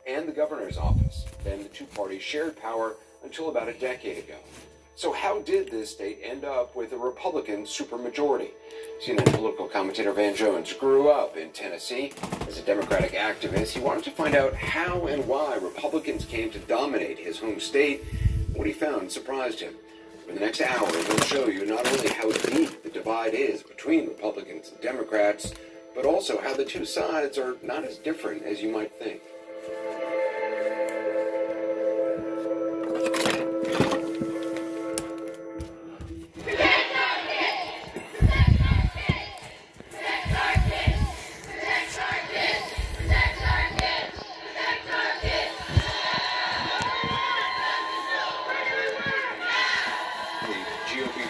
and the governor's office. Then the two parties shared power until about a decade ago. So how did this state end up with a Republican supermajority? CNN political commentator Van Jones grew up in Tennessee. As a Democratic activist, he wanted to find out how and why Republicans came to dominate his home state. What he found surprised him. For the next hour, he'll show you not only how deep the divide is between Republicans and Democrats, but also how the two sides are not as different as you might think.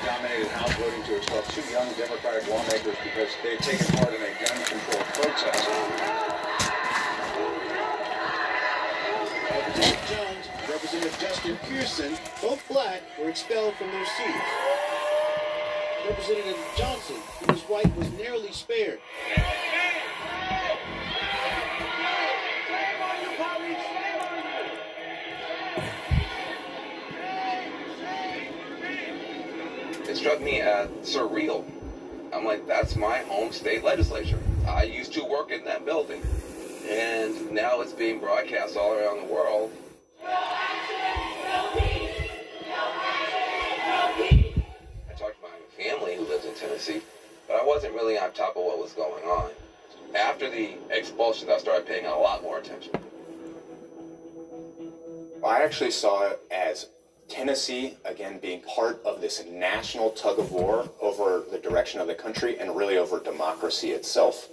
Dominated House voting to expel two young Democratic lawmakers because they had taken part in a gun control protest. Representative Jones and Representative Justin Pearson, both black, were expelled from their seats. Representative Johnson, who was white, was narrowly spared. It struck me as surreal. I'm like, that's my home state legislature. I used to work in that building. And now it's being broadcast all around the world. I talked to my family who lives in Tennessee, but I wasn't really on top of what was going on. After the expulsions, I started paying a lot more attention. I actually saw it as Tennessee, again, being part of this national tug of war over the direction of the country and really over democracy itself.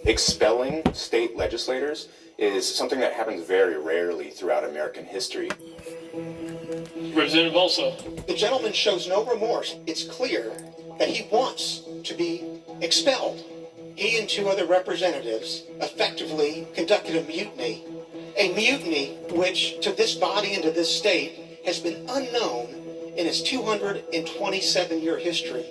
Expelling state legislators is something that happens very rarely throughout American history. Representative also. The gentleman shows no remorse. It's clear that he wants to be expelled. He and two other representatives effectively conducted a mutiny which to this body and to this state has been unknown in its 227-year history.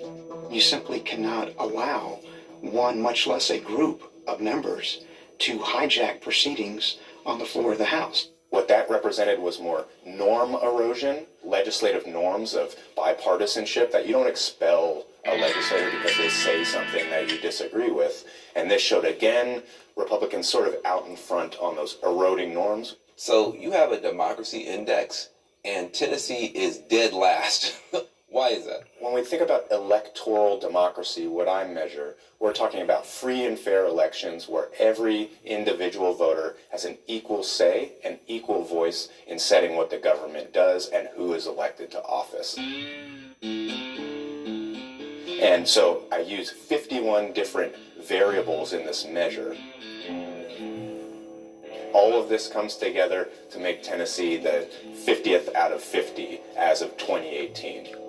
You simply cannot allow one, much less a group of members, to hijack proceedings on the floor of the House. What that represented was more norm erosion, legislative norms of bipartisanship, that you don't expel a legislator because they say something that you disagree with. And this showed, again, Republicans sort of out in front on those eroding norms. So you have a democracy index, and Tennessee is dead last. Why is that? When we think about electoral democracy, what I measure, we're talking about free and fair elections where every individual voter has an equal say and equal voice in setting what the government does and who is elected to office. And so I use 51 different variables in this measure. All of this comes together to make Tennessee the 50th out of 50 as of 2018.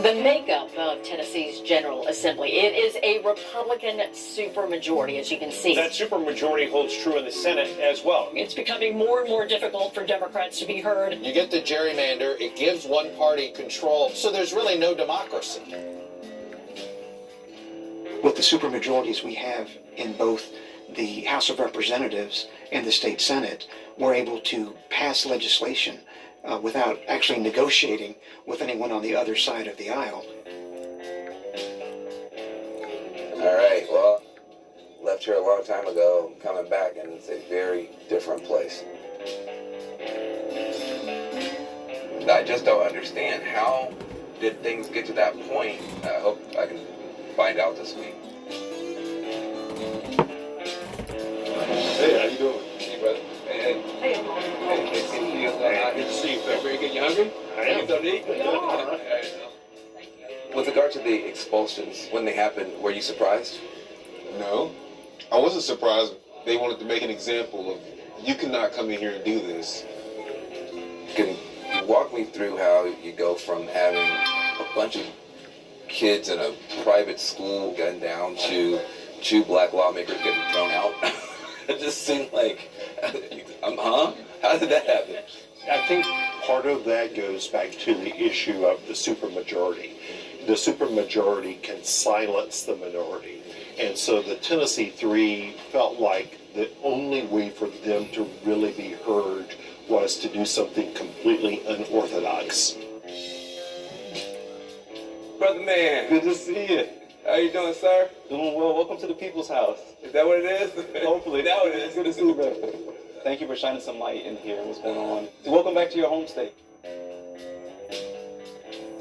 The makeup of Tennessee's General Assembly, it is a Republican supermajority, as you can see. That supermajority holds true in the Senate as well. It's becoming more and more difficult for Democrats to be heard. You get the gerrymander, it gives one party control, so there's really no democracy. With the supermajorities we have in both the House of Representatives and the state Senate, we're able to pass legislation without actually negotiating with anyone on the other side of the aisle. All right, well, left here a long time ago, I'm coming back, and it's a very different place. I just don't understand. How did things get to that point? I hope I can find out this week. Hey, how you doing? Hey, brother. Hey. Hey. Good to see you, Phil. Very good. You hungry? I am. You don't eat? With regard to the expulsions, when they happened, were you surprised? No, I wasn't surprised. They wanted to make an example of, you cannot come in here and do this. Can you walk me through how you go from having a bunch of kids in a private school gunned down to two black lawmakers getting thrown out? It just seemed like, huh? How did that happen? I think part of that goes back to the issue of the supermajority. The supermajority can silence the minority. And so the Tennessee Three felt like the only way for them to really be heard was to do something completely unorthodox. Brother man, good to see you. How you doing, sir? Doing well. Welcome to the People's House. Is that what it is? Hopefully. Now it is. Good to see you, brother. Thank you for shining some light in here. What's going on? Welcome back to your home state.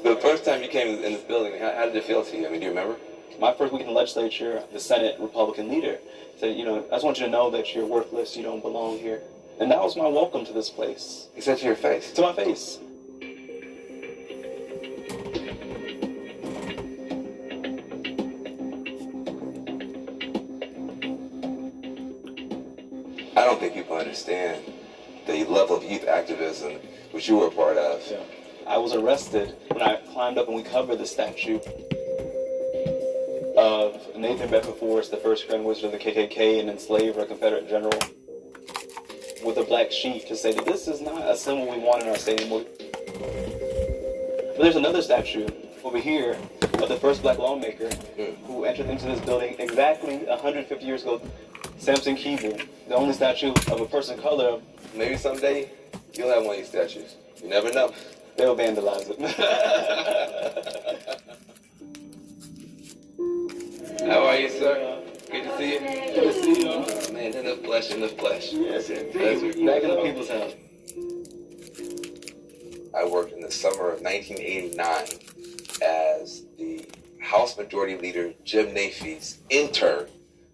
The first time you came in this building, how did it feel to you? I mean, do you remember? My first week in the legislature, the Senate Republican leader said, you know, I just want you to know that you're worthless, you don't belong here. And that was my welcome to this place. He said to your face? To my face. I don't think people understand the level of youth activism which you were a part of. Yeah. I was arrested when I climbed up and we covered the statue of Nathan Bedford Forrest, the first Grand Wizard of the KKK and enslaver, a Confederate general, with a black sheet to say that this is not a symbol we want in our state anymore. But there's another statue over here of the first black lawmaker who entered into this building exactly 150 years ago, Samson Keeble, the only statue of a person of color. Maybe someday you'll have one of these statues. You never know. They'll vandalize it. How are you, sir? Good to see you. Good to see you. Oh, man, in the flesh, in the flesh. Yes, indeed. Back in the People's House. I worked in the summer of 1989 as the House Majority Leader Jim Nafee's intern.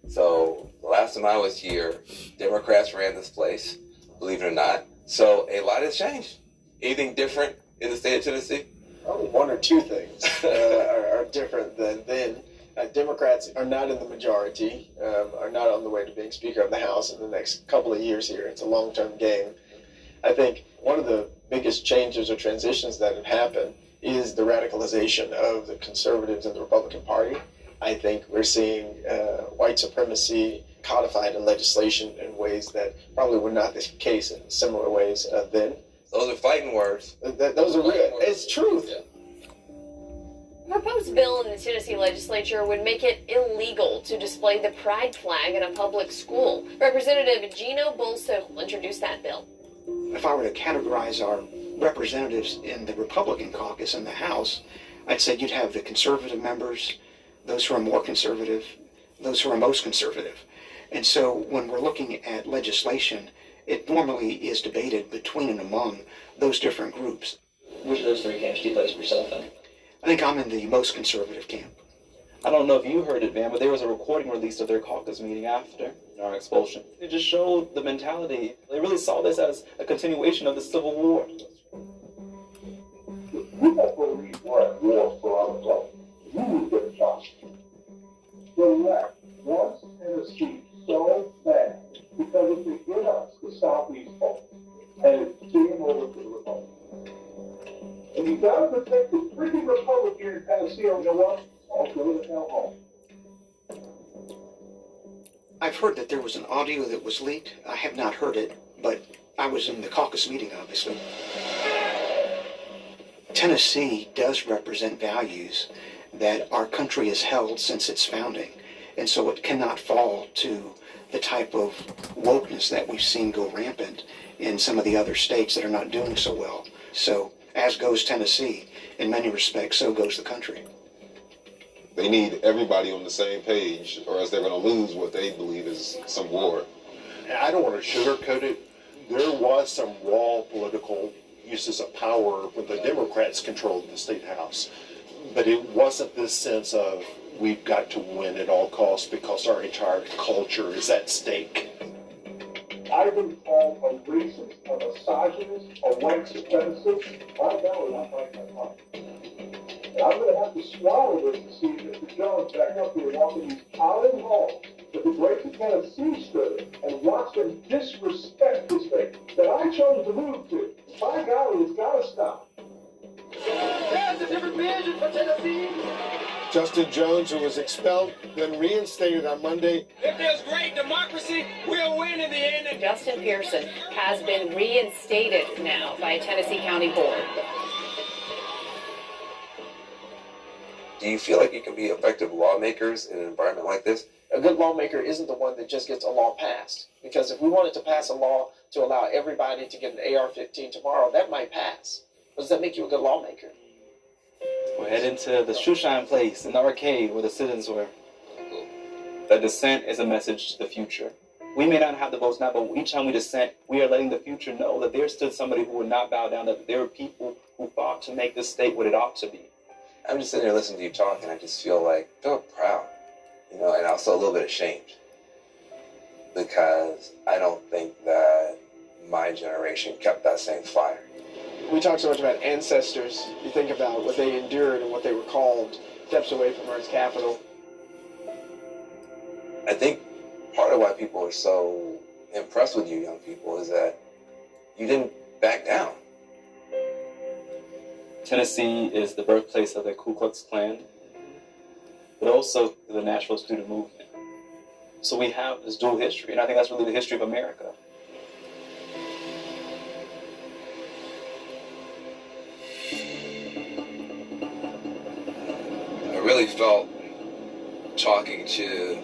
So the last time I was here, Democrats ran this place, believe it or not. So a lot has changed. Anything different in the state of Tennessee? Only one or two things are different than then. Democrats are not in the majority, are not on the way to being Speaker of the House in the next couple of years here. It's a long-term game. I think one of the biggest changes or transitions that have happened is the radicalization of the conservatives in the Republican Party. I think we're seeing white supremacy codified in legislation in ways that probably were not the case in similar ways then. Those are fighting words. Those are real. It's truth. Yeah. A proposed bill in the Tennessee legislature would make it illegal to display the pride flag in a public school. Representative Gino Bolso will introduce that bill. If I were to categorize our representatives in the Republican caucus in the House, I'd say you'd have the conservative members, those who are more conservative, those who are most conservative. And so when we're looking at legislation, it normally is debated between and among those different groups. Which of those three camps do you place yourself in? I think I'm in the most conservative camp. I don't know if you heard it, Van, but there was a recording released of their caucus meeting after our expulsion. It just showed the mentality. They really saw this as a continuation of the Civil War. We don't believe we're at war for ourselves. We will get shot. The left wants Tennessee so bad because if they get us the Southeast vote, and it's game over to the Republicans. And you got to protect the freaking Republican in Tennessee, or you know what? I'll go to hell home. I've heard that there was an audio that was leaked. I have not heard it, but I was in the caucus meeting, obviously. Tennessee does represent values that our country has held since its founding, and so it cannot fall to the type of wokeness that we've seen go rampant in some of the other states that are not doing so well. So, as goes Tennessee, in many respects, so goes the country. They need everybody on the same page, or else they're going to lose what they believe is some war. I don't want to sugarcoat it. There was some raw political uses of power when the Democrats controlled the state house. But it wasn't this sense of we've got to win at all costs because our entire culture is at stake. I've been called a racist, a misogynist, a white supremacist. My God, I'm like my heart. And I'm going to have to swallow this to see Mr. Jones back up here walking these Collin halls that the great of Tennessee stood and watched them disrespect this thing that I chose to move to. My golly, it's got to stop. There's a different vision for Tennessee. Justin Jones, who was expelled, then reinstated on Monday. If there's great democracy, we'll win in the end. Justin Pearson has been reinstated now by a Tennessee County board. Do you feel like you can be effective lawmakers in an environment like this? A good lawmaker isn't the one that just gets a law passed. Because if we wanted to pass a law to allow everybody to get an AR-15 tomorrow, that might pass. But does that make you a good lawmaker? We're heading to the Shoeshine Place in the arcade where the citizens were. That dissent is a message to the future. We may not have the votes now, but each time we dissent, we are letting the future know that there's still somebody who would not bow down, that there are people who fought to make this state what it ought to be. I'm just sitting there listening to you talk, and I just feel proud, and also a little bit ashamed. Because I don't think that my generation kept that same fire. We talk so much about ancestors. You think about what they endured and what they were called steps away from Earth's capital. I think part of why people are so impressed with you young people is that you didn't back down. Tennessee is the birthplace of the Ku Klux Klan, but also the Nashville student movement. So we have this dual history, and I think that's really the history of America. I really felt talking to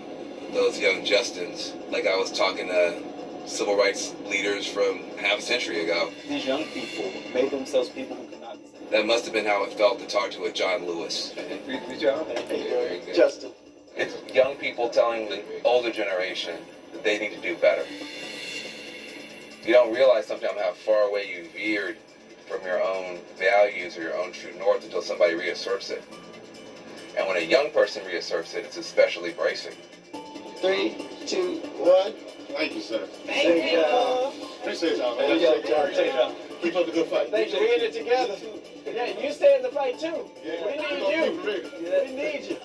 those young Justins like I was talking to civil rights leaders from half a century ago. These young people made themselves people who could not be. That must have been how it felt to talk to a John Lewis. Good job. Justin. It's young people telling the older generation that they need to do better. You don't realize sometimes how far away you veered from your own values or your own true north until somebody reasserts it. And when a young person reasserts it, it's especially bracing. 3, 2, 1. Thank you, sir. Thank you. Appreciate y'all, man. Appreciate y'all. Keep up the good fight. Thanks for being it together. Yeah, you stay in the fight too. Yeah. We need you. We need you.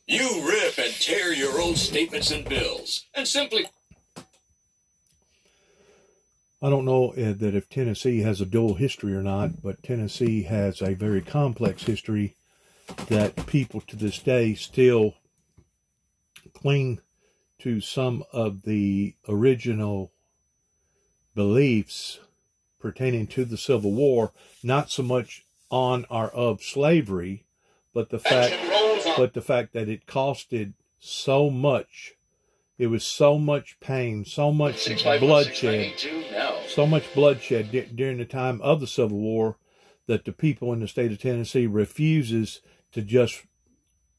You rip and tear your old statements and bills and simply... I don't know that if Tennessee has a dual history or not, but Tennessee has a very complex history that people to this day still cling to some of the original beliefs pertaining to the Civil War, not so much on or of slavery, but the fact that it costed so much. It was so much pain, so much bloodshed, during the time of the Civil War that the people in the state of Tennessee refuses to just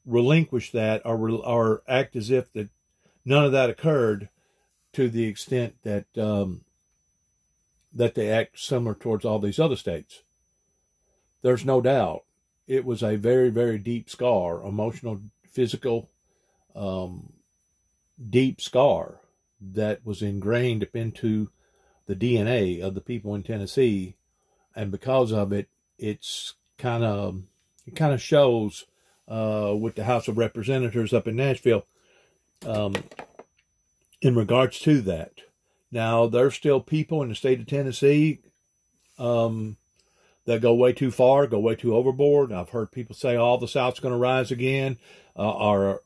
relinquish that or act as if that none of that occurred, to the extent that that they act similar towards all these other states. There's no doubt it was a very, very deep scar, emotional, physical, deep scar that was ingrained up into the DNA of the people in Tennessee, and because of it, it kind of shows with the House of Representatives up in Nashville in regards to that. Now, there's still people in the state of Tennessee that go way too far, go way too overboard. I've heard people say, "Oh, the South's going to rise again," are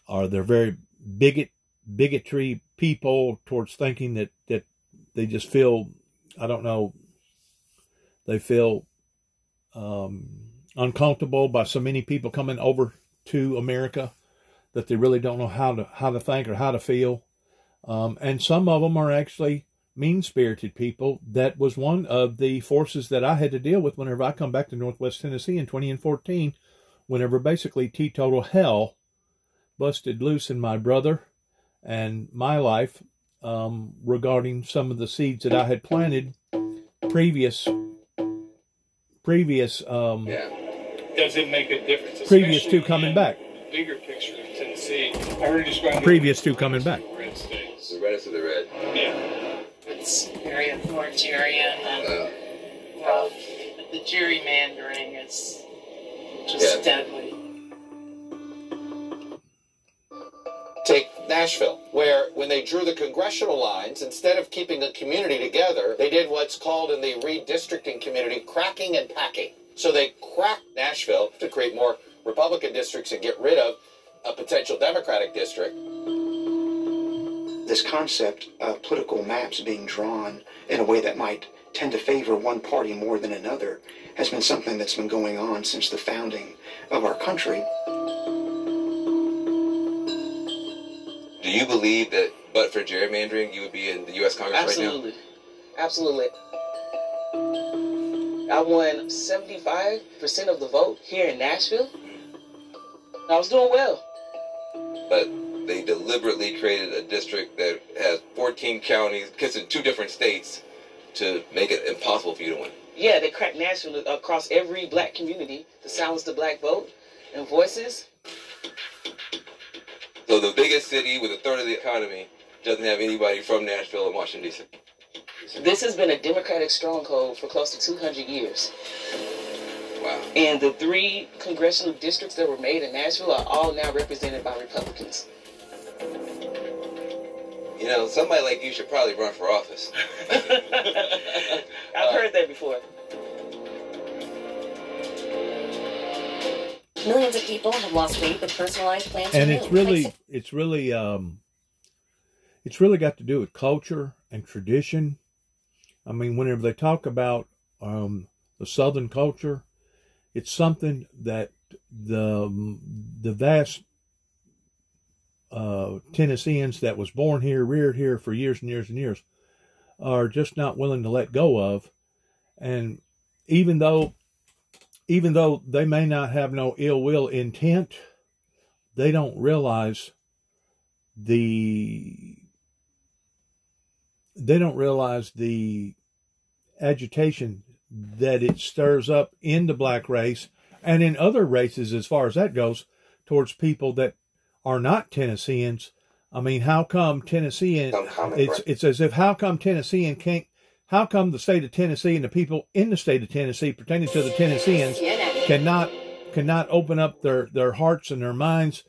they're very bigotry people towards thinking that they just feel, I don't know, they feel uncomfortable by so many people coming over to America that they really don't know how to think or how to feel. And some of them are actually mean-spirited people. That was one of the forces that I had to deal with whenever I come back to Northwest Tennessee in 2014, whenever basically teetotal hell busted loose in my brother and my life regarding some of the seeds that I had planted previous Does it make a difference? Previous to coming back. The bigger picture of Tennessee. I heard you describe previous to coming back. Red states. The reddest of the red. Yeah. It's very authoritarian, and the gerrymandering is just deadly. Take Nashville, where when they drew the congressional lines, instead of keeping the community together, they did what's called in the redistricting community cracking and packing. So they cracked Nashville to create more Republican districts and get rid of a potential Democratic district. This concept of political maps being drawn in a way that might tend to favor one party more than another has been something that's been going on since the founding of our country. Do you believe that, but for gerrymandering, you would be in the U.S. Congress Absolutely. right Absolutely. I won 75% of the vote here in Nashville. I was doing well. now? But they deliberately created a district that has 14 counties, kids in 2 different states, to make it impossible for you to win. Yeah, they cracked Nashville across every black community to silence the black vote and voices. So the biggest city with a third of the economy doesn't have anybody from Nashville and Washington, D.C. This has been a Democratic stronghold for close to 200 years. Wow. And the 3 congressional districts that were made in Nashville are all now represented by Republicans. You know, somebody like you should probably run for office. I've heard that before. Millions of people have lost weight with personalized plans. And it's really got to do with culture and tradition. I mean, whenever they talk about the Southern culture, it's something that the vast Tennesseans that was born here, reared here for years and years and years, are just not willing to let go of. And even though they may not have no ill will intent, they don't realize the agitation that it stirs up in the black race and in other races, as far as that goes, towards people that are not Tennesseans. I mean, how come Tennessean? It's as if how come Tennessean can't? How come the state of Tennessee and the people in the state of Tennessee pertaining to the Tennesseans cannot open up their hearts and their minds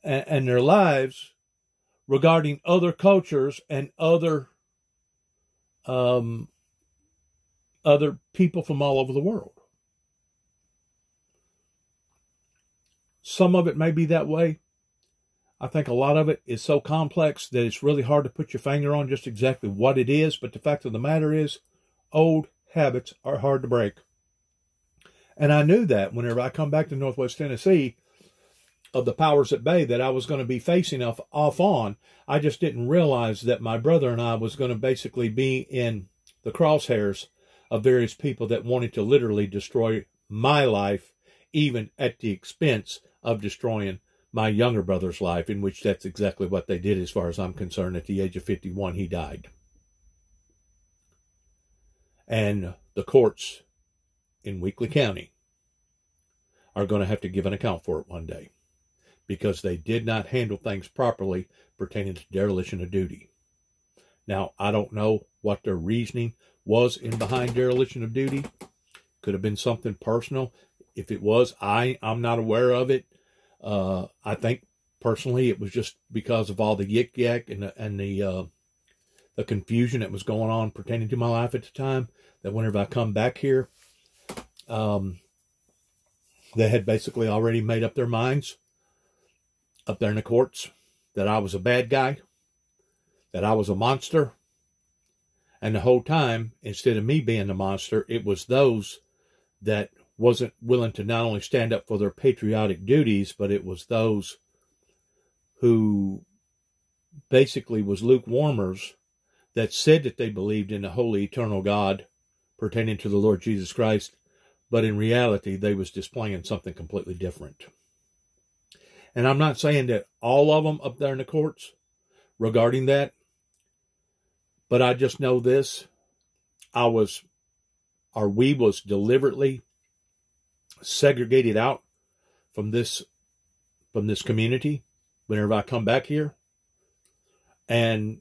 and their lives regarding other cultures and other people from all over the world? Some of it may be that way. I think a lot of it is so complex that it's really hard to put your finger on just exactly what it is. But the fact of the matter is, old habits are hard to break. And I knew that whenever I come back to Northwest Tennessee, of the powers that be that I was going to be facing off on. I just didn't realize that my brother and I was going to basically be in the crosshairs of various people that wanted to literally destroy my life, even at the expense of destroying my younger brother's life, in which that's exactly what they did as far as I'm concerned. At the age of 51, he died. And the courts in Weakley County are going to have to give an account for it one day, because they did not handle things properly pertaining to dereliction of duty. Now, I don't know what their reasoning was in behind dereliction of duty. Could have been something personal. If it was, I'm not aware of it. I think personally it was just because of all the yik-yak and the confusion that was going on pertaining to my life at the time, that whenever I come back here, they had basically already made up their minds up there in the courts that I was a bad guy, that I was a monster. And the whole time, instead of me being the monster, it was those that wasn't willing to not only stand up for their patriotic duties, but it was those who basically was lukewarmers that said that they believed in the holy eternal God pertaining to the Lord Jesus Christ, but in reality they was displaying something completely different. And I'm not saying that all of them up there in the courts regarding that, but I just know this: we was deliberately segregated out from this community whenever I come back here. And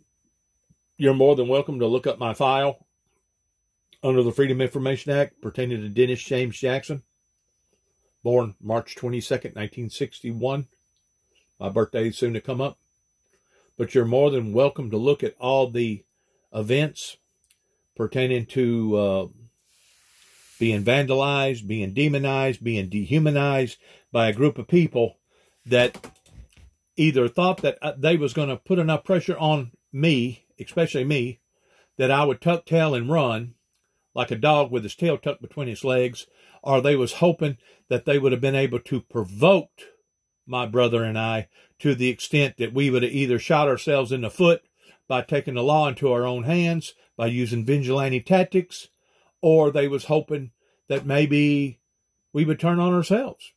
you're more than welcome to look up my file under the Freedom of Information Act pertaining to Dennis James Jackson, born March 22nd, 1961. My birthday is soon to come up. But you're more than welcome to look at all the events pertaining to being vandalized, being demonized, being dehumanized by a group of people that either thought that they was going to put enough pressure on me, especially me, that I would tuck tail and run, like a dog with his tail tucked between his legs, or they was hoping that they would have been able to provoke my brother and I to the extent that we would have either shot ourselves in the foot by taking the law into our own hands, by using vigilante tactics, or they was hoping that maybe we would turn on ourselves.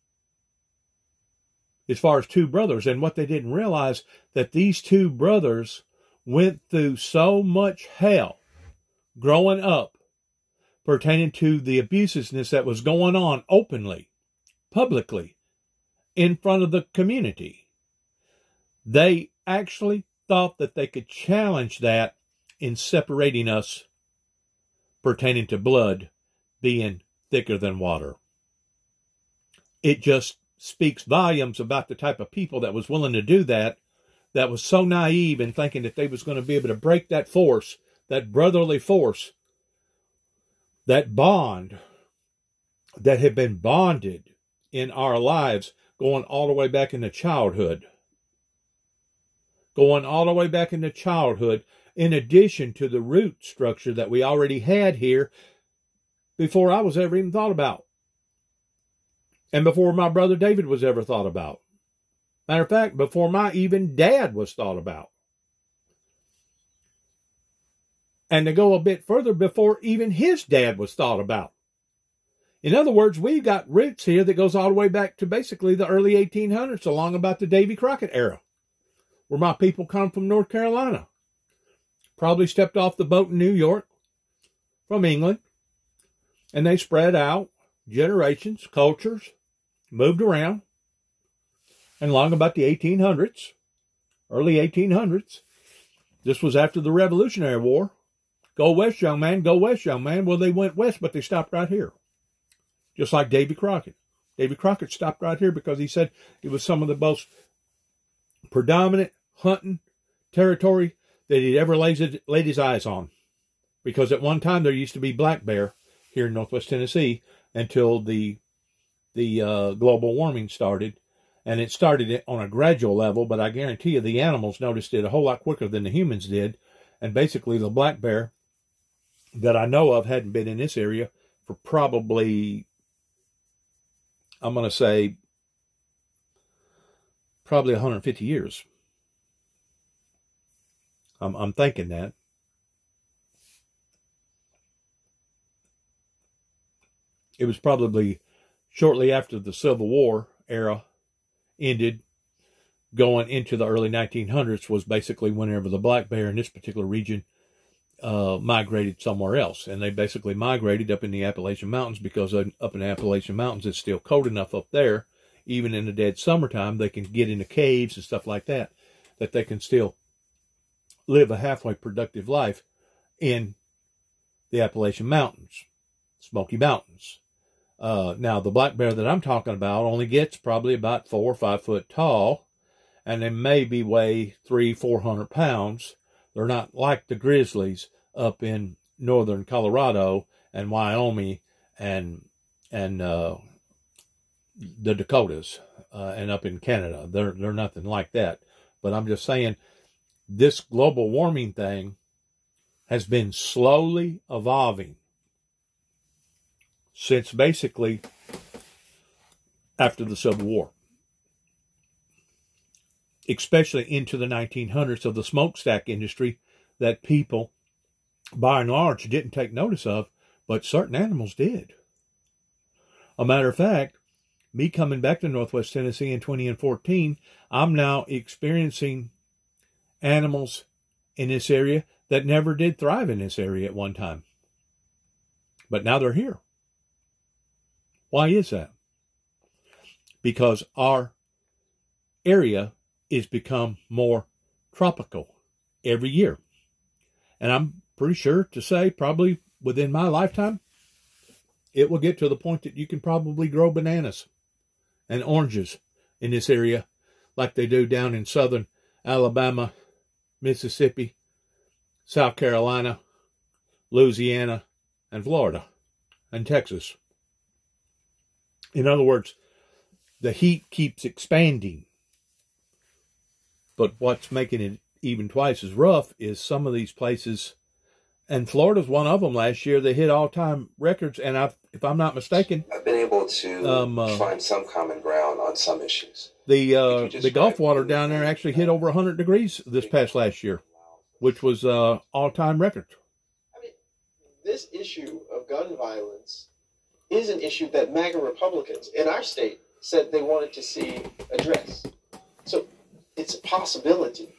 As far as two brothers, and what they didn't realize, that these two brothers went through so much hell growing up pertaining to the abusiveness that was going on openly, publicly, in front of the community. They actually thought that they could challenge that in separating us pertaining to blood being thicker than water. It just speaks volumes about the type of people that was willing to do that, that was so naive in thinking that they was going to be able to break that force, that brotherly force, that bond that had been bonded in our lives going all the way back into childhood. Going all the way back into childhood, in addition to the root structure that we already had here before I was ever even thought about. And before my brother David was ever thought about. Matter of fact, before my even dad was thought about. And to go a bit further, before even his dad was thought about. In other words, we've got roots here that goes all the way back to basically the early 1800s, along about the Davy Crockett era, where my people come from North Carolina. Probably stepped off the boat in New York from England, and they spread out generations, cultures, moved around, and long about the 1800s, early 1800s, this was after the Revolutionary War. Go west, young man, go west, young man. Well, they went west, but they stopped right here. Just like Davy Crockett. Davy Crockett stopped right here because he said it was some of the most predominant hunting territory that he'd ever laid his eyes on. Because at one time there used to be black bear here in northwest Tennessee until the global warming started. And it started on a gradual level, but I guarantee you the animals noticed it a whole lot quicker than the humans did. And basically the black bear that I know of hadn't been in this area for probably, I'm going to say, probably 150 years. I'm thinking that. It was probably shortly after the Civil War era ended, going into the early 1900s was basically whenever the black bear in this particular region migrated somewhere else. And they basically migrated up in the Appalachian Mountains because up in the Appalachian Mountains it's still cold enough up there, even in the dead summertime, they can get into caves and stuff like that, that they can still live a halfway productive life in the Appalachian Mountains, Smoky Mountains. Now, the black bear that I'm talking about only gets probably about 4 or 5 foot tall, and they maybe weigh 300-400 pounds. They're not like the grizzlies up in northern Colorado and Wyoming and the Dakotas and up in Canada. They're nothing like that. But I'm just saying, this global warming thing has been slowly evolving since basically after the Civil War, especially into the 1900s, of the smokestack industry that people, by and large, didn't take notice of, but certain animals did. A matter of fact, me coming back to Northwest Tennessee in 2014, I'm now experiencing animals in this area that never did thrive in this area at one time. But now they're here. Why is that? Because our area is become more tropical every year. And I'm pretty sure to say probably within my lifetime, it will get to the point that you can probably grow bananas and oranges in this area like they do down in southern Alabama, Mississippi, South Carolina, Louisiana, and Florida, and Texas. In other words, the heat keeps expanding. But what's making it even twice as rough is some of these places And Florida's one of them last year. They hit all-time records, and if I'm not mistaken, I've been able to find some common ground on some issues. The Gulf water down there actually hit over 100 degrees this past last year, which was all-time record. I mean, this issue of gun violence is an issue that MAGA Republicans in our state said they wanted to see addressed. So it's a possibility.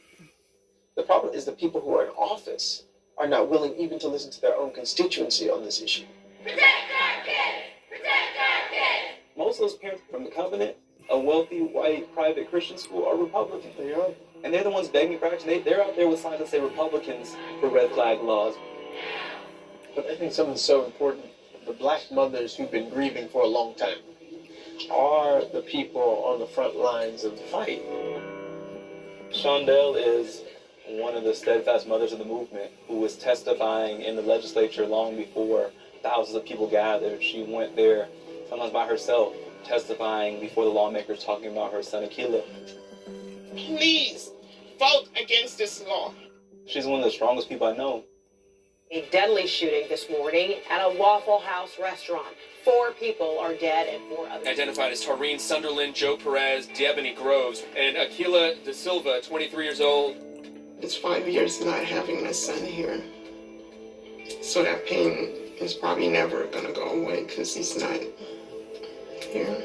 The problem is the people who are in office are not willing even to listen to their own constituency on this issue. Protect our kids! Protect our kids! Most of those parents from the Covenant, a wealthy, white, private Christian school, are Republican. They are. And they're the ones begging for action. They're out there with signs that say Republicans for red flag laws. But I think something so important, the black mothers who've been grieving for a long time are the people on the front lines of the fight. Shondell is one of the steadfast mothers of the movement who was testifying in the legislature long before thousands of people gathered. She went there, sometimes by herself, testifying before the lawmakers, talking about her son Akila. Please vote against this law. She's one of the strongest people I know. A deadly shooting this morning at a Waffle House restaurant. 4 people are dead and 4 others. Identified as Tareen Sunderland, Joe Perez, De'Ebony Groves, and Akila Da Silva, 23 years old. It's 5 years not having my son here. So that pain is probably never going to go away because he's not here.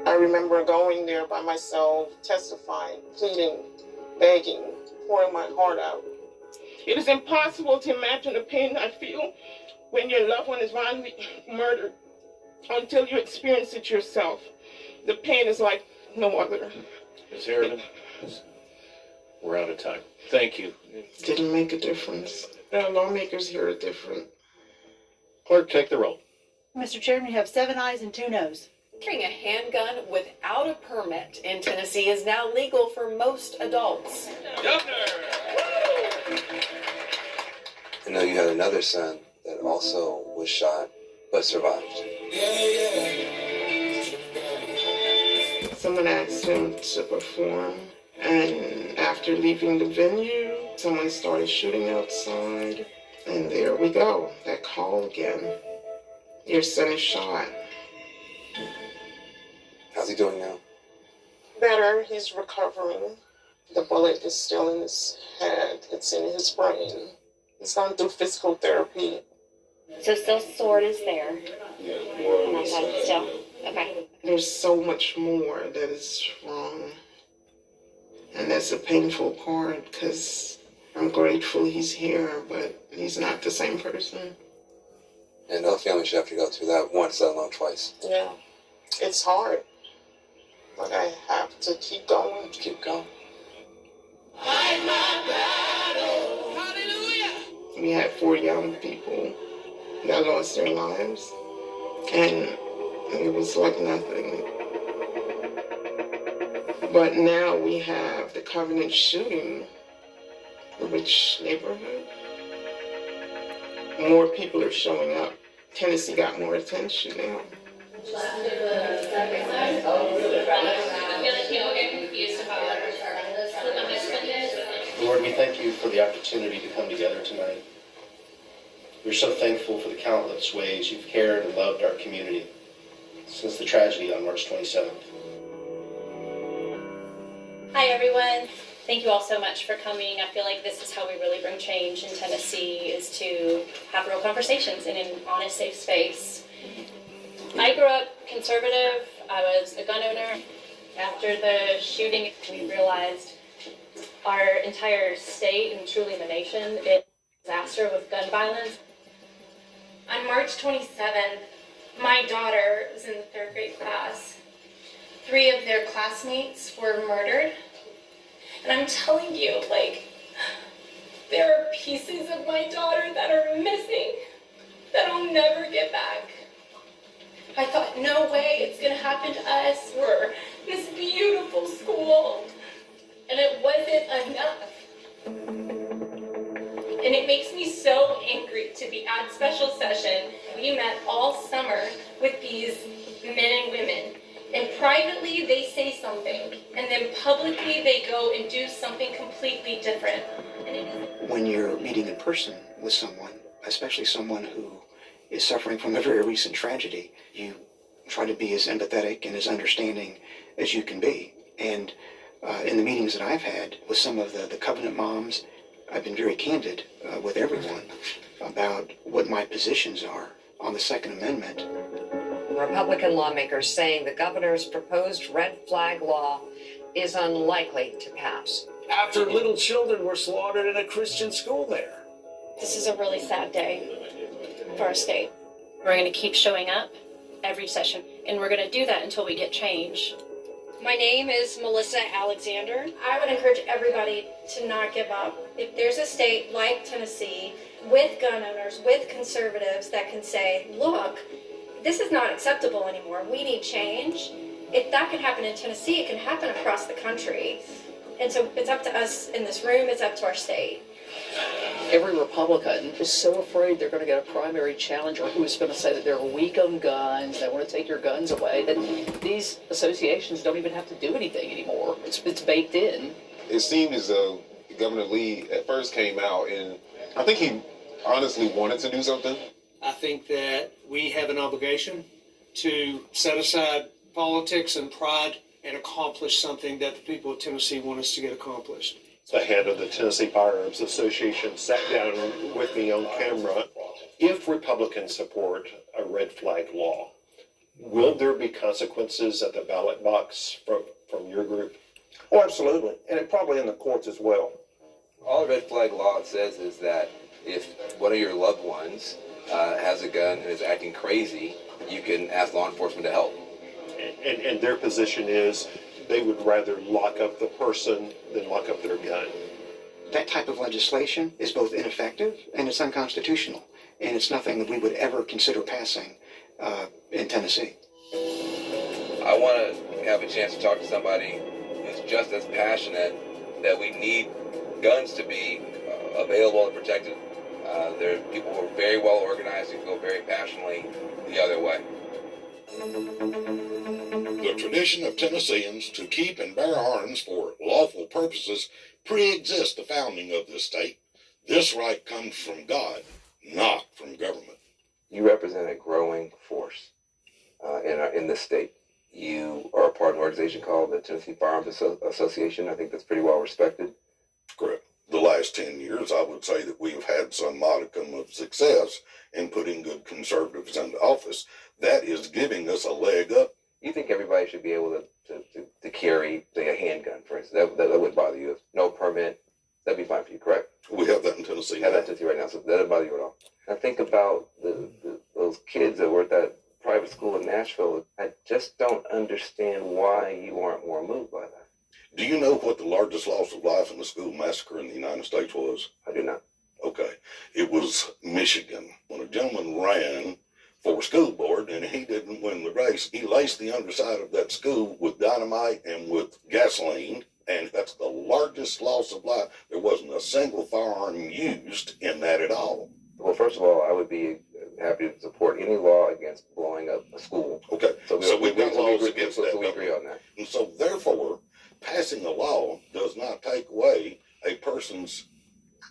I remember going there by myself, testifying, pleading, begging, pouring my heart out. It is impossible to imagine the pain I feel when your loved one is violently murdered until you experience it yourself. The pain is like no other. Ms. Harriman, we're out of time. Thank you. Didn't make a difference. Our lawmakers here are different. Clerk, take the roll. Mr. Chairman, you have 7 ayes and 2 noes. Carrying a handgun without a permit in Tennessee is now legal for most adults. I know you had another son that also was shot, but survived. Someone asked him to perform, and after leaving the venue, someone started shooting outside, and there we go, that call again. Your son is shot. How's he doing now? Better, he's recovering. The bullet is still in his head, it's in his brain. He's gone through physical therapy. So still sword is there. Still. Okay. There's so much more that is wrong. And that's a painful part because I'm grateful he's here, but he's not the same person. And no family should have to go through that once, let alone twice. Yeah. It's hard. But I have to keep going. Keep going. We had 4 young people that lost their lives, and it was like nothing. But now we have the Covenant shooting. Which neighborhood? More people are showing up. Tennessee got more attention now. Lord, we thank you for the opportunity to come together tonight. We're so thankful for the countless ways you've cared and loved our community since the tragedy on March 27th. Hi, everyone. Thank you all so much for coming. I feel like this is how we really bring change in Tennessee, is to have real conversations in an honest, safe space. I grew up conservative. I was a gun owner. After the shooting, we realized our entire state and truly the nation is a disaster with gun violence. On March 27th, my daughter was in the 3rd grade class. 3 of their classmates were murdered. And I'm telling you, there are pieces of my daughter that are missing that I'll never get back. I thought, no way, it's gonna happen to us. We're this beautiful school. And it wasn't enough. And it makes me so angry to be at special session. We met all summer with these men and women. And privately, they say something. And then publicly, they go and do something completely different. When you're meeting in person with someone, especially someone who is suffering from a very recent tragedy, you try to be as empathetic and as understanding as you can be. And in the meetings that I've had with some of the covenant moms, I've been very candid with everyone about what my positions are on the Second Amendment. Republican lawmakers saying the governor's proposed red flag law is unlikely to pass. After little children were slaughtered in a Christian school there. This is a really sad day for our state. We're going to keep showing up every session, and we're going to do that until we get change. My name is Melissa Alexander. I would encourage everybody to not give up. If there's a state like Tennessee with gun owners, with conservatives that can say, look, this is not acceptable anymore. We need change. If that can happen in Tennessee, it can happen across the country. And so it's up to us in this room, it's up to our state. Every Republican is so afraid they're going to get a primary challenger who is going to say that they're weak on guns, they want to take your guns away, that these associations don't even have to do anything anymore. It's baked in. It seemed as though Governor Lee at first came out and I think he honestly wanted to do something. I think that we have an obligation to set aside politics and pride and accomplish something that the people of Tennessee want us to get accomplished. The head of the Tennessee Firearms Association sat down with me on camera. If Republicans support a red flag law, will there be consequences at the ballot box from your group? Oh, absolutely. And probably in the courts as well. All the red flag law says is that if one of your loved ones has a gun and is acting crazy, you can ask law enforcement to help. And their position is they would rather lock up the person than lock up their gun. That type of legislation is both ineffective and it's unconstitutional. And it's nothing that we would ever consider passing in Tennessee. I want to have a chance to talk to somebody who's just as passionate that we need guns to be available and protected. There are people who are very well organized who feel very passionately the other way. The tradition of Tennesseans to keep and bear arms for lawful purposes pre-exists the founding of this state. This right comes from God, not from government. You represent a growing force in this state. You are a part of an organization called the Tennessee Firearms Association. I think that's pretty well respected. Correct. The last 10 years, I would say that we've had some modicum of success in putting good conservatives into office. That is giving us a leg up. You think everybody should be able to carry, say, a handgun, for instance? That wouldn't bother you. If no permit, that'd be fine for you, correct? We have that in Tennessee. We have that in Tennessee right now, so that doesn't bother you at all. I think about those kids that were at that private school in Nashville. I just don't understand why you aren't more moved by that. Do you know what the largest loss of life in a school massacre in the United States was? I do not. Okay. It was Michigan. When a gentleman ran for school board and he didn't win the race, he laced the underside of that school with dynamite and with gasoline, and that's the largest loss of life. There wasn't a single firearm used in that at all. Well, first of all, I would be happy to support any law against blowing up a school. Okay. So we've got laws against that. So we agree on that. And so therefore, passing a law does not take away a person's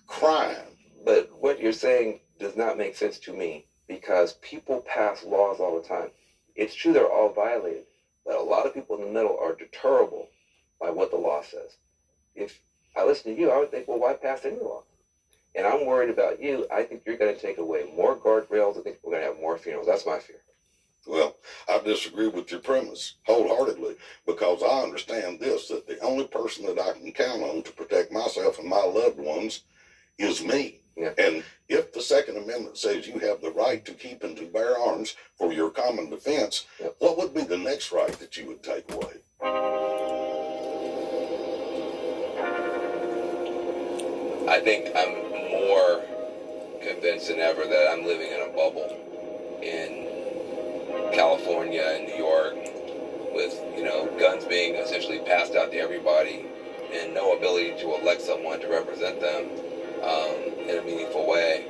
crime. But what you're saying does not make sense to me, because people pass laws all the time. It's true they're all violated, but a lot of people in the middle are deterrable by what the law says. If I listen to you, I would think, well, why pass any law? And I'm worried about you. I think you're going to take away more guardrails. I think we're going to have more funerals. That's my fear. Well, I disagree with your premise wholeheartedly, because I understand this, that the only person that I can count on to protect myself and my loved ones is me. Yeah. And if the Second Amendment says you have the right to keep and to bear arms for your common defense, what would be the next right that you would take away? I think I'm more convinced than ever that I'm living in a bubble in California and New York with, guns being essentially passed out to everybody and no ability to elect someone to represent them in a meaningful way.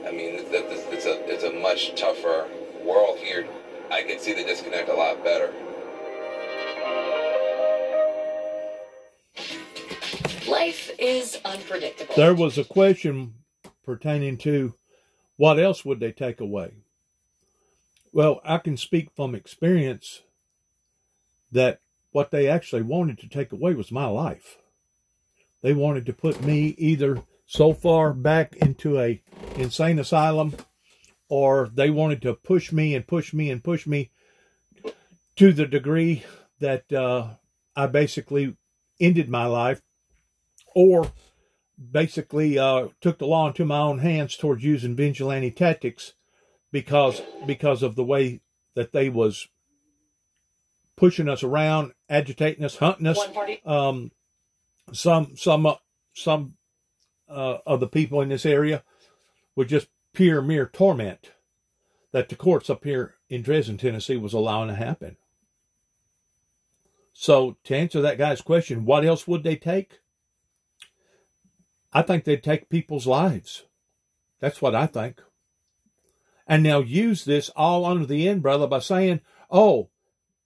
I mean, it's a much tougher world here. I can see the disconnect a lot better. Like Life is unpredictable. There was a question pertaining to what else would they take away? Well, I can speak from experience that what they actually wanted to take away was my life. They wanted to put me either so far back into a insane asylum, or they wanted to push me and push me and push me to the degree that I basically ended my life, or basically took the law into my own hands towards using vigilante tactics because of the way that they was pushing us around, agitating us, hunting us. Some of the people in this area were just pure mere torment that the courts up here in Dresden, Tennessee was allowing to happen. So to answer that guy's question, what else would they take? I think they'd take people's lives. That's what I think. And they'll use this all under the umbrella by saying, oh,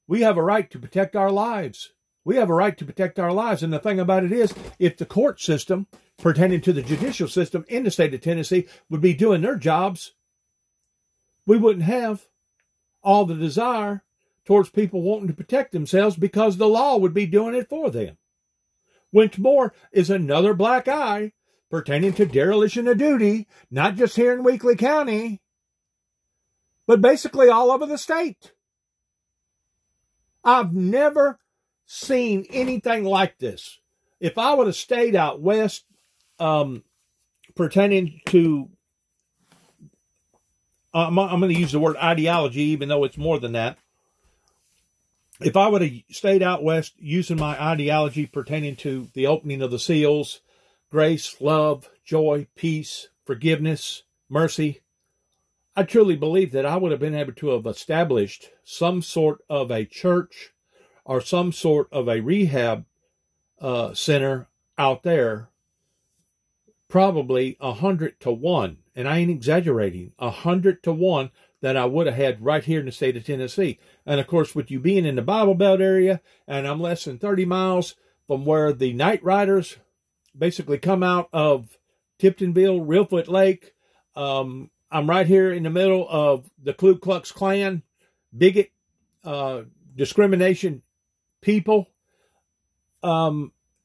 we have a right to protect our lives. We have a right to protect our lives. And the thing about it is, if the court system pertaining to the judicial system in the state of Tennessee would be doing their jobs, we wouldn't have all the desire towards people wanting to protect themselves, because the law would be doing it for them. Which more is another black eye pertaining to dereliction of duty, not just here in Weakley County, but basically all over the state. I've never seen anything like this. If I would have stayed out west, pertaining to, I'm going to use the word ideology, even though it's more than that. If I would have stayed out west using my ideology pertaining to the opening of the seals, grace, love, joy, peace, forgiveness, mercy, I truly believe that I would have been able to have established some sort of a church or some sort of a rehab center out there, probably 100 to 1. And I ain't exaggerating, 100 to 1 that I would have had right here in the state of Tennessee. And of course, with you being in the Bible Belt area, and I'm less than 30 miles from where the night riders basically come out of Tiptonville, Reelfoot Lake. I'm right here in the middle of the Ku Klux Klan, bigot, discrimination people.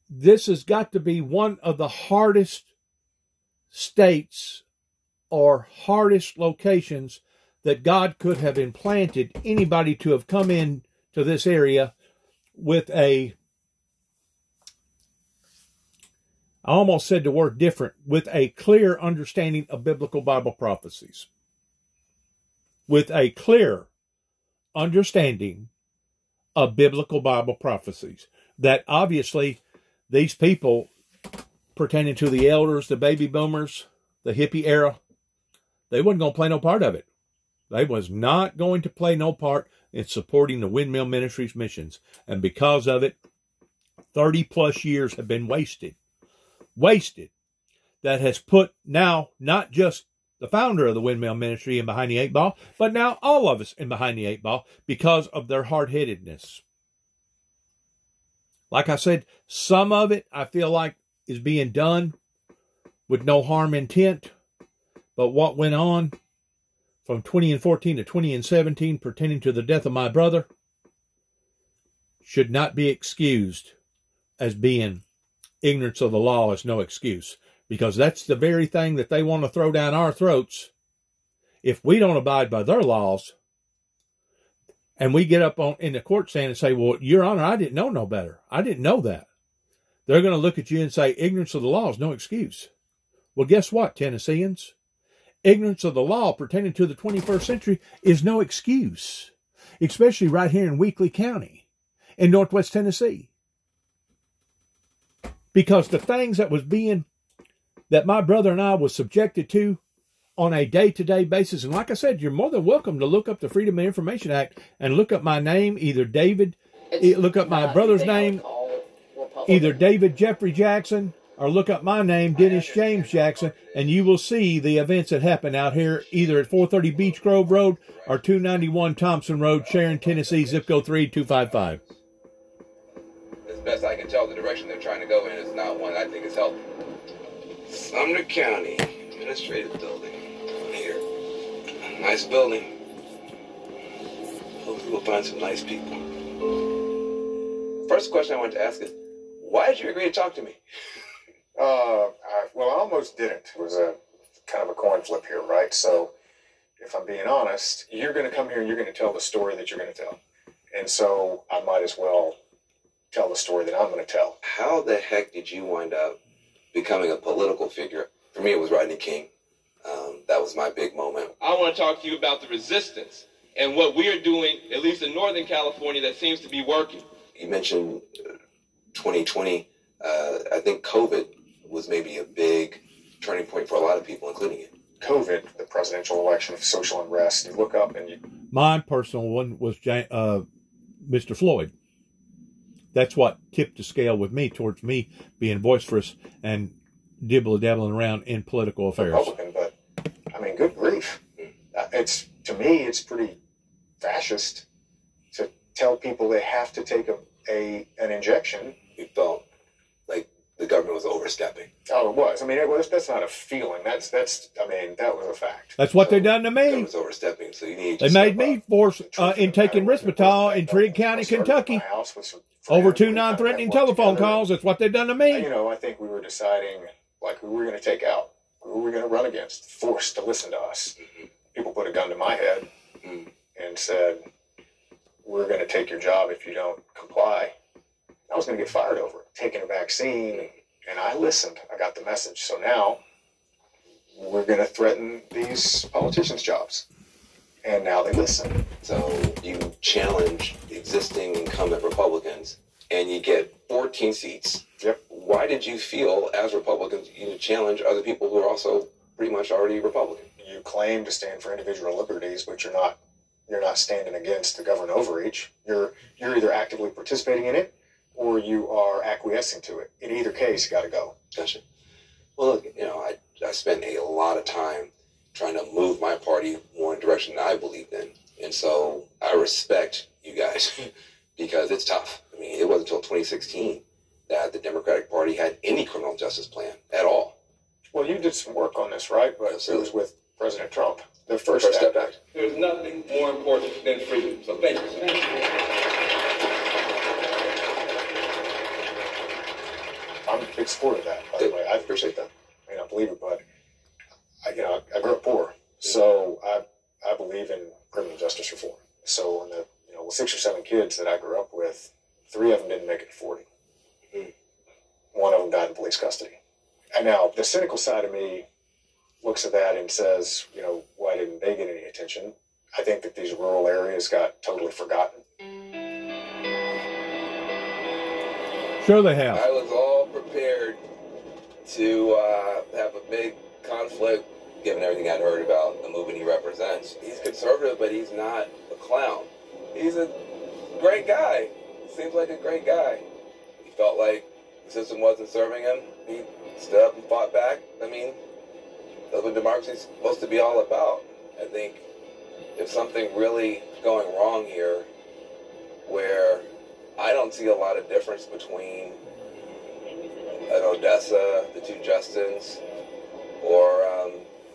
This has got to be one of the hardest states or hardest locations that God could have implanted anybody to have come in to this area with a, I almost said the word different, with a clear understanding of biblical Bible prophecies. With a clear understanding of biblical Bible prophecies. That obviously these people pertaining to the elders, the baby boomers, the hippie era, they wasn't going to play no part of it. They was not going to play no part in supporting the Windmill Ministries missions. And because of it, 30 plus years have been wasted. Wasted. That has put now not just the founder of the Windmill Ministry in behind the 8 ball, but now all of us in behind the 8 ball because of their hard-headedness. Like I said, some of it I feel like is being done with no harm intent. But what went on from 2014 to 2017 pertaining to the death of my brother should not be excused as being ignorance of the law is no excuse. Because that's the very thing that they want to throw down our throats. If we don't abide by their laws, and we get up in the court stand and say, well, Your Honor, I didn't know no better. I didn't know that. They're going to look at you and say, ignorance of the law is no excuse. Well, guess what, Tennesseans? Ignorance of the law pertaining to the 21st century is no excuse. Especially right here in Weakley County in Northwest Tennessee. Because the things that my brother and I was subjected to on a day-to-day basis. And like I said, you're more than welcome to look up the Freedom of Information Act and look up my name, either David, look up my brother's name, either David Jeffrey Jackson, or look up my name, Dennis James Jackson, and you will see the events that happen out here, either at 430 Beech Grove Road or 291 Thompson Road, Sharon, Tennessee, zip code 38255. As best I can can tell the direction they're trying to go in is not one I think is healthy. Sumner County Administrative Building. Here. Nice building. Hopefully we'll find some nice people. First question I wanted to ask is, why did you agree to talk to me? Well, I almost didn't. It was a kind of a coin flip here, right? So, if I'm being honest, you're going to come here and you're going to tell the story that you're going to tell. And so, I might as well tell the story that I'm going to tell. How the heck did you wind up becoming a political figure? For me, it was Rodney King. That was my big moment. I want to talk to you about the resistance and what we are doing, at least in Northern California, that seems to be working. You mentioned 2020. I think COVID was maybe a big turning point for a lot of people, including you. COVID, the presidential election, social unrest, you look up and you... My personal one was Mr. Floyd. That's what tipped the scale with me towards me being boisterous and dibbling around in political affairs. Republican, but I mean, good grief. It's, to me, it's pretty fascist to tell people they have to take an injection. You felt like the government was overstepping. Oh, it was. I mean, that's not a feeling. That was a fact. That's what they done to me. It was overstepping, so you need. They made me force in taking Risperdal in Trigg County, Kentucky. Over 2 non-threatening telephone calls. That's what they done to me. You know, I think we were deciding like who we were going to take out, who we were going to run against, forced to listen to us. Mm-hmm. People put a gun to my head and said, "We're going to take your job if you don't comply." I was going to get fired over it, taking a vaccine, and I listened. I got the message. So now we're going to threaten these politicians' jobs. And now they listen. So you challenge existing incumbent Republicans, and you get 14 seats. Yep. Why did you feel, as Republicans, you need to challenge other people who are also pretty much already Republican? You claim to stand for individual liberties, but you're not standing against the government overreach. You're either actively participating in it, or you are acquiescing to it. In either case, you got to go. Gotcha. Well, look, you know, I spent a lot of time trying to move my party more in the direction that I believed in. And so I respect you guys because it's tough. I mean, it wasn't until 2016 that the Democratic Party had any criminal justice plan at all. Well, you did some work on this, right? But Absolutely. It was with President Trump, the First Step Act. There's nothing more important than freedom. So thank you. Thank you. I'm a big supporter of that, by the way. I appreciate that. I mean, I believe it, but I grew up poor, so I believe in criminal justice reform. So in the 6 or 7 kids that I grew up with, 3 of them didn't make it to 40. Mm-hmm. 1 of them died in police custody. And now the cynical side of me looks at that and says, why didn't they get any attention? I think that these rural areas got totally forgotten. Sure they have. I was all prepared to have a big conflict, given everything I'd heard about the movement he represents. He's conservative, but he's not a clown. He's a great guy. Seems like a great guy. He felt like the system wasn't serving him. He stood up and fought back. I mean, that's what democracy is supposed to be all about. I think if something really going wrong here, where I don't see a lot of difference between an Odessa, the 2 Justins, or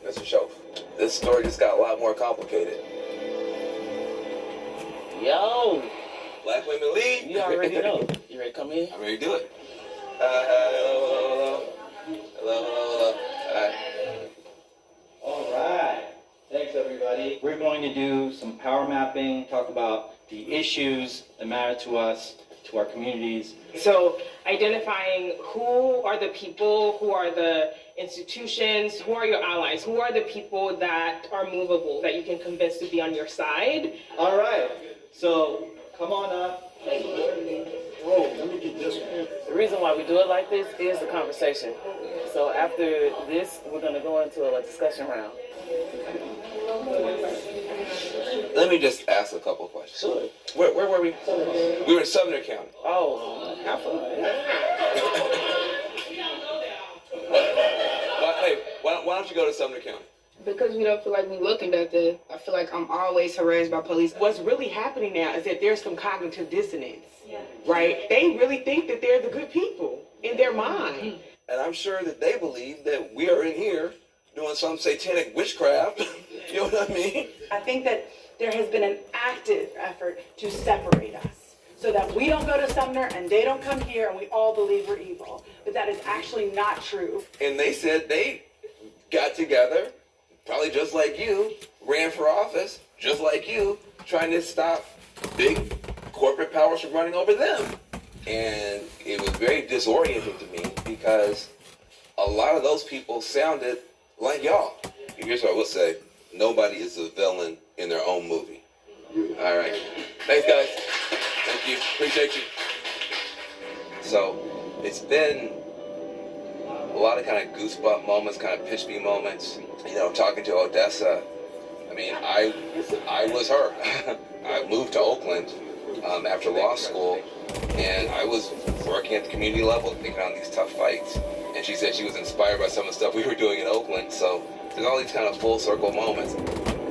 Mr. Shoaf. This story just got a lot more complicated. Yo! Black women lead. You already know. You ready to come in? I'm ready to do it. Hello. All right. Thanks, everybody. We're going to do some power mapping, talk about the issues that matter to us, to our communities. So identifying who are the people, who are the institutions, who are your allies, who are the people that are movable, that you can convince to be on your side. All right. So come on up. Whoa, let me get this one. The reason why we do it like this is the conversation. So after this, we're going to go into a discussion round. Let me just ask a couple of questions. Sure. Where were we? We were in Sumner County. Oh, have fun. Hey, why don't you go to Sumner County? Because we don't feel like we're looking at the, I feel like I'm always harassed by police. What's really happening now is that there's some cognitive dissonance, right? They really think that they're the good people in their mind. And I'm sure that they believe that we are in here doing some satanic witchcraft. You know what I mean? I think that there has been an active effort to separate us so that we don't go to Sumner and they don't come here and we all believe we're evil. But that is actually not true. And they said they got together, probably just like you, ran for office, just like you, trying to stop big corporate powers from running over them. And it was very disorienting to me because a lot of those people sounded like y'all. Here's what I will say. Nobody is a villain in their own movie. All right. Thanks, guys. Thank you. Appreciate you. So it's been a lot of kind of goosebump moments, kind of pitch me moments. You know, talking to Odessa. I mean, I was her. I moved to Oakland after law school, and I was working at the community level, taking on these tough fights. And she said she was inspired by some of the stuff we were doing in Oakland. So there's all these kind of full circle moments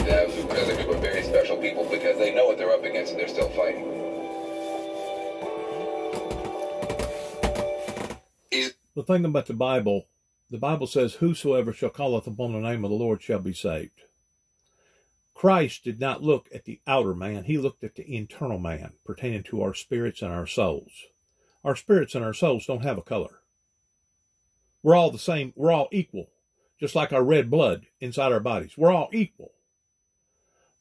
that because people are very special people because they know what they're up against and they're still fighting. The thing about the Bible says, whosoever shall calleth upon the name of the Lord shall be saved. Christ did not look at the outer man. He looked at the internal man pertaining to our spirits and our souls. Our spirits and our souls don't have a color. We're all the same. We're all equal, just like our red blood inside our bodies. We're all equal.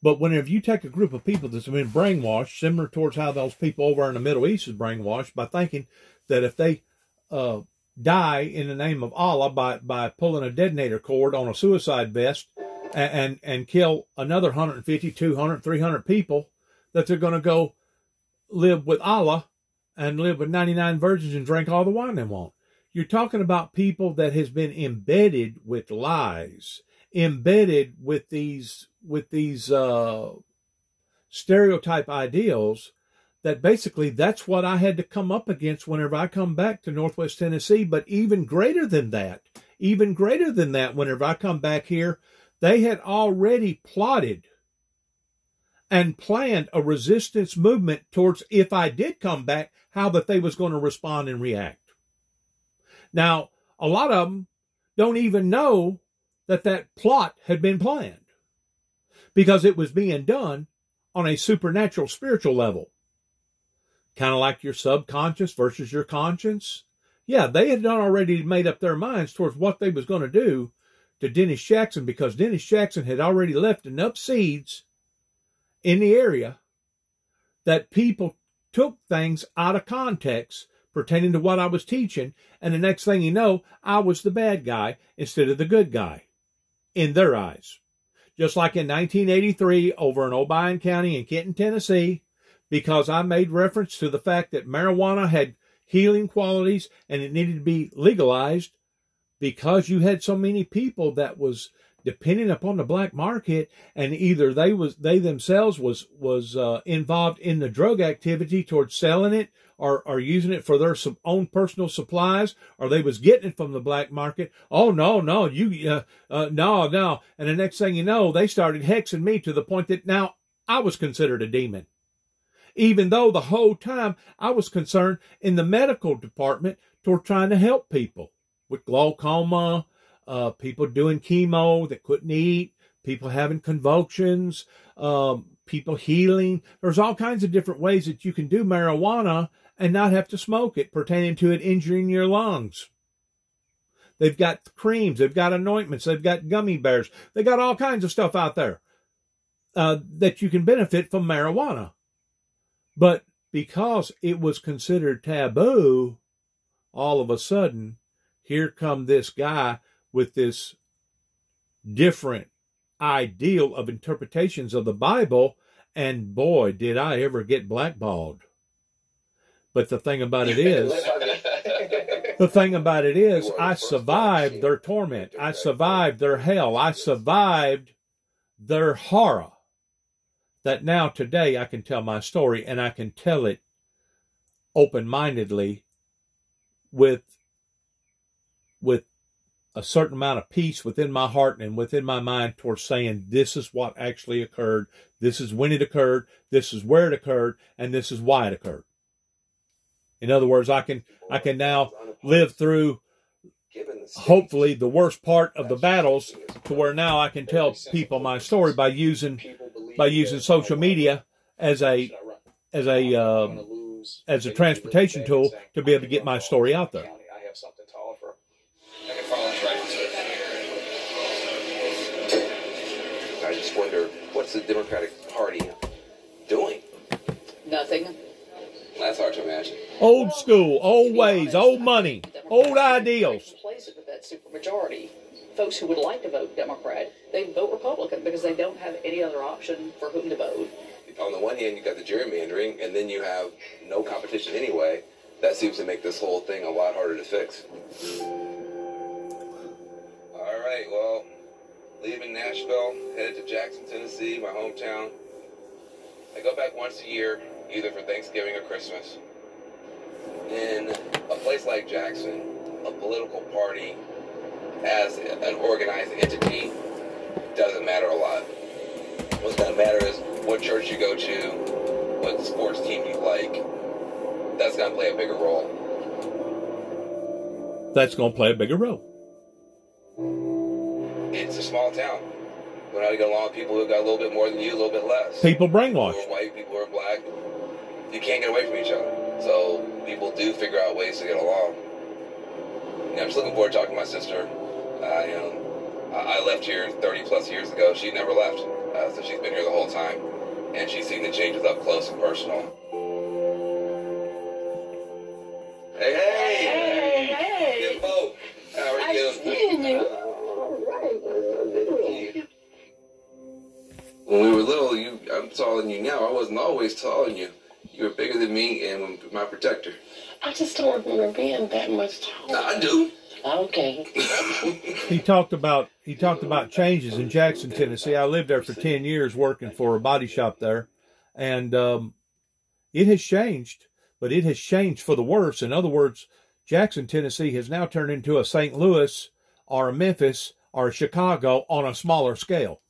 But whenever you take a group of people that's been brainwashed, similar towards how those people over in the Middle East is brainwashed by thinking that if they die in the name of Allah by pulling a detonator cord on a suicide vest and kill another 150, 200, 300 people, that they're going to go live with Allah and live with 99 virgins and drink all the wine they want. You're talking about people that has been embedded with lies, embedded with these stereotype ideals, that basically that's what I had to come up against whenever I come back to Northwest Tennessee. But even greater than that, whenever I come back here, they had already plotted and planned a resistance movement towards, if I did come back, how that they was going to respond and react. Now, a lot of them don't even know that that plot had been planned because it was being done on a supernatural, spiritual level. Kind of like your subconscious versus your conscience. Yeah, they had already made up their minds towards what they was going to do to Dennis Jackson, because Dennis Jackson had already left enough seeds in the area that people took things out of context pertaining to what I was teaching, and the next thing you know, I was the bad guy instead of the good guy in their eyes. Just like in 1983 over in Obion County in Kenton, Tennessee, because I made reference to the fact that marijuana had healing qualities and it needed to be legalized, because you had so many people that was depending upon the black market, and either they themselves was involved in the drug activity towards selling it or using it for their own personal supplies, or they was getting it from the black market. Oh, no, no. And the next thing you know, they started hexing me to the point that now I was considered a demon. Even though the whole time I was concerned in the medical department toward trying to help people with glaucoma, people doing chemo that couldn't eat, people having convulsions, people healing. There's all kinds of different ways that you can do marijuana and not have to smoke it, pertaining to it injuring your lungs. They've got creams, they've got anointments, they've got gummy bears. They got all kinds of stuff out there that you can benefit from marijuana. But because it was considered taboo, all of a sudden, here come this guy with this different ideal of interpretations of the Bible, and boy, did I ever get blackballed. But the thing about it is, I survived their torment. I survived their hell. I survived their horror. That now today I can tell my story, and I can tell it open-mindedly with a certain amount of peace within my heart and within my mind towards saying this is what actually occurred, this is when it occurred, this is where it occurred, and this is why it occurred. In other words, I can now live through, hopefully, the worst part of the battles to where now I can tell people my story by using social media as a transportation tool to be able to get my story out there. I have something to offer. I just wonder, what's the Democratic Party doing? Nothing. That's hard to imagine. Old school, old ways, old money, old ideals. Complacent with that supermajority. Folks who would like to vote Democrat, they vote Republican because they don't have any other option for whom to vote. On the one hand, you got the gerrymandering, and then you have no competition anyway. That seems to make this whole thing a lot harder to fix. All right, well, leaving Nashville, headed to Jackson, Tennessee, my hometown. I go back once a year, either for Thanksgiving or Christmas. In a place like Jackson, a political party as an organized entity doesn't matter a lot. What's going to matter is what church you go to, what sports team you like. That's going to play a bigger role. That's going to play a bigger role. It's a small town. We're not going to get along with people who got a little bit more than you, a little bit less. People brainwashed. People who are white, people who are black. You can't get away from each other. So people do figure out ways to get along. I'm just looking forward to talking to my sister. I left here 30 plus years ago. She never left. So she's been here the whole time. And she's seen the changes up close and personal. Hey! Good folk. How are you? Seeing you. All right. When we were little, I'm taller than you now. I wasn't always taller than you. You were bigger than me and my protector. I just don't remember being that much taller. I do. Okay. He talked about changes in Jackson, Tennessee. I lived there for 10 years working for a body shop there, and it has changed, but it has changed for the worse. In other words, Jackson, Tennessee has now turned into a St. Louis or a Memphis or a Chicago on a smaller scale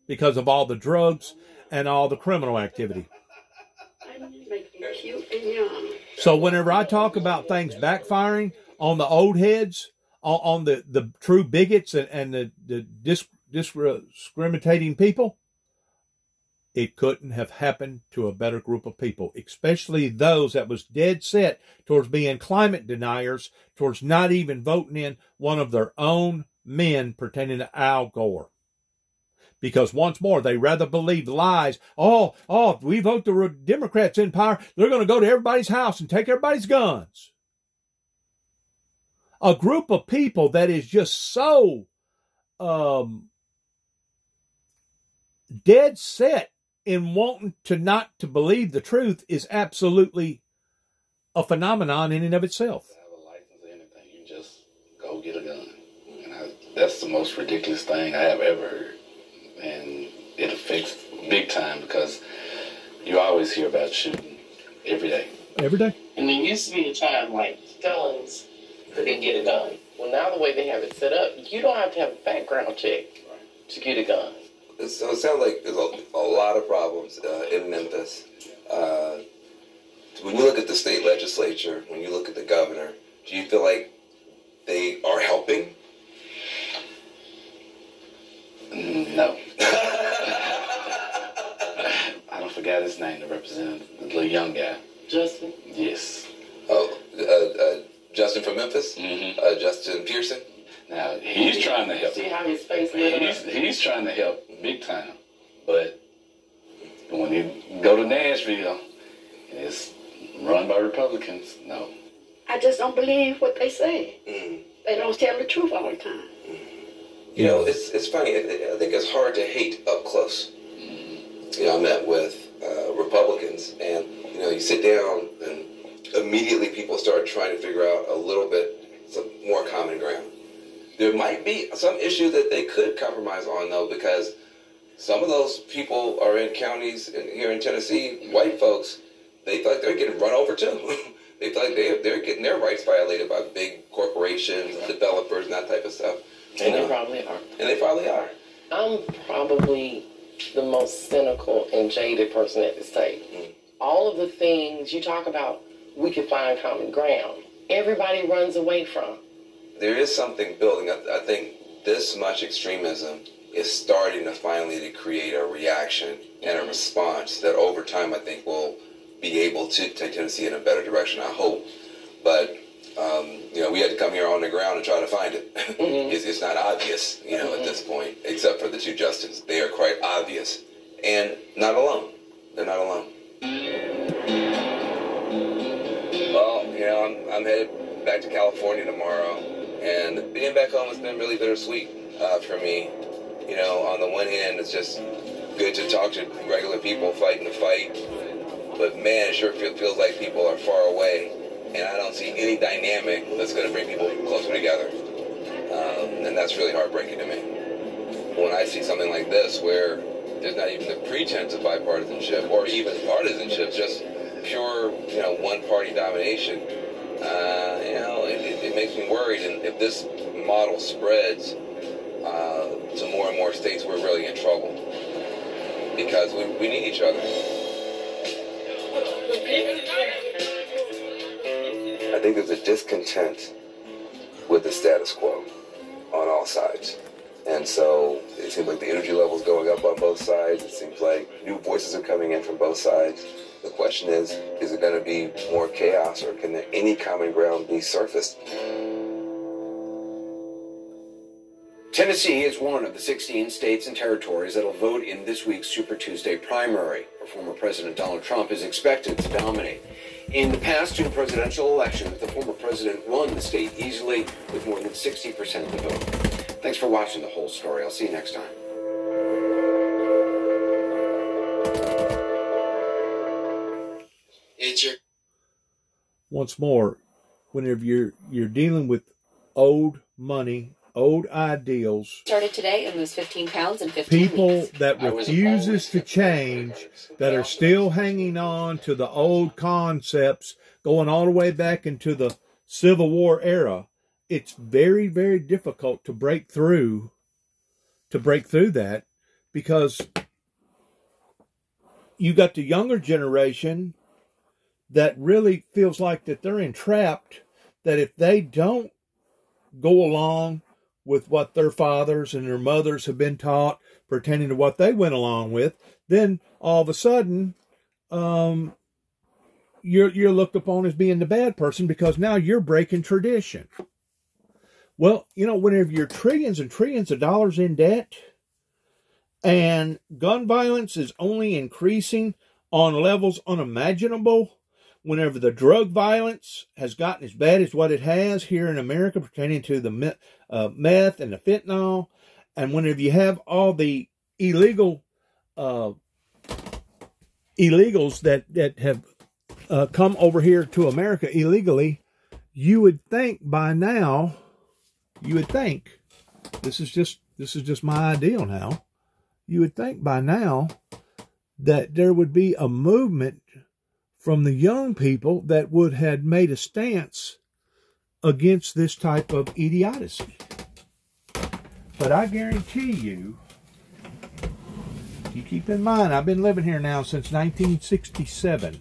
because of all the drugs and all the criminal activity. Cute and young. So whenever I talk about things backfiring on the old heads, on the true bigots and the discriminating people, it couldn't have happened to a better group of people, especially those that was dead set towards being climate deniers, towards not even voting in one of their own men pertaining to Al Gore. Because once more, they rather believe lies. Oh, if we vote the Democrats in power, they're going to go to everybody's house and take everybody's guns. A group of people that is just so dead set in wanting to not to believe the truth is absolutely a phenomenon in and of itself. Have a license or anything, you just go get a gun. And that's the most ridiculous thing I have ever heard. And it affects big time because you always hear about shooting every day. Every day. And there used to be a time like felons couldn't get a gun. Well, now the way they have it set up, you don't have to have a background check to get a gun. So it sounds like there's a lot of problems in Memphis. When you look at the state legislature, when you look at the governor, do you feel like they are helping? No. I don't forget his name, the representative, the little young guy. Justin? Yes. Oh, Justin from Memphis? Mm-hmm. Justin Pearson? Now, he's trying to help. See how his face lit up? He's trying to help big time. But when you go to Nashville, and it's run by Republicans, no. I just don't believe what they say. They don't tell the truth all the time. You know, it's funny. I think it's hard to hate up close. You know, I met with Republicans, and, you know, you sit down, and immediately people start trying to figure out a little bit, some more common ground. There might be some issue that they could compromise on, though, because some of those people are in counties here in Tennessee, white folks, they feel like they're getting run over, too. They feel like they're getting their rights violated by big corporations, developers, and that type of stuff. And they probably are. And they probably are. I'm probably the most cynical and jaded person at this table. All of the things you talk about, we can find common ground. Everybody runs away from. There is something building. I think this much extremism is starting to finally to create a reaction and a response that over time I think will be able to take Tennessee in a better direction, I hope. But, we had to come here on the ground and try to find it. It's not obvious, at this point, except for the two justices. They are quite obvious and not alone. They're not alone. Well, I'm headed back to California tomorrow, and being back home has been really bittersweet for me. On the one hand, it's just good to talk to regular people fighting the fight, but man, it sure feels like people are far away, and I don't see any dynamic that's going to bring people closer together, and that's really heartbreaking to me. When I see something like this, where there's not even the pretense of bipartisanship or even partisanship, just pure, one-party domination, it makes me worried. And if this model spreads to more and more states, we're really in trouble because we need each other. I think there's a discontent with the status quo on all sides. And so it seems like the energy level is going up on both sides. It seems like new voices are coming in from both sides. The question is it going to be more chaos, or can there any common ground be surfaced? Tennessee is one of the 16 states and territories that will vote in this week's Super Tuesday primary, where former President Donald Trump is expected to dominate. In the past two presidential elections, the former president won the state easily with more than 60% of the vote. Thanks for watching The Whole Story. I'll see you next time. Once more, whenever you're dealing with old money, old ideals, Started today and lose 15 pounds in 15 people weeks. that refuses to change, that are still hanging on to the old concepts, going all the way back into the Civil War era, it's very, very difficult to break through that, because you got the younger generation that really feels like that they're entrapped, that if they don't go along with what their fathers and their mothers have been taught, pertaining to what they went along with, then all of a sudden, you're looked upon as being the bad person because now you're breaking tradition. Well, whenever you're trillions and trillions of dollars in debt, and gun violence is only increasing on levels unimaginable, whenever the drug violence has gotten as bad as what it has here in America pertaining to the meth and the fentanyl, and whenever you have all the illegals that have come over here to America illegally, you would think by now, this is just my ideal now, you would think by now that there would be a movement from the young people that would have made a stance against this type of idiocy. But I guarantee you keep in mind, I've been living here now since 1967.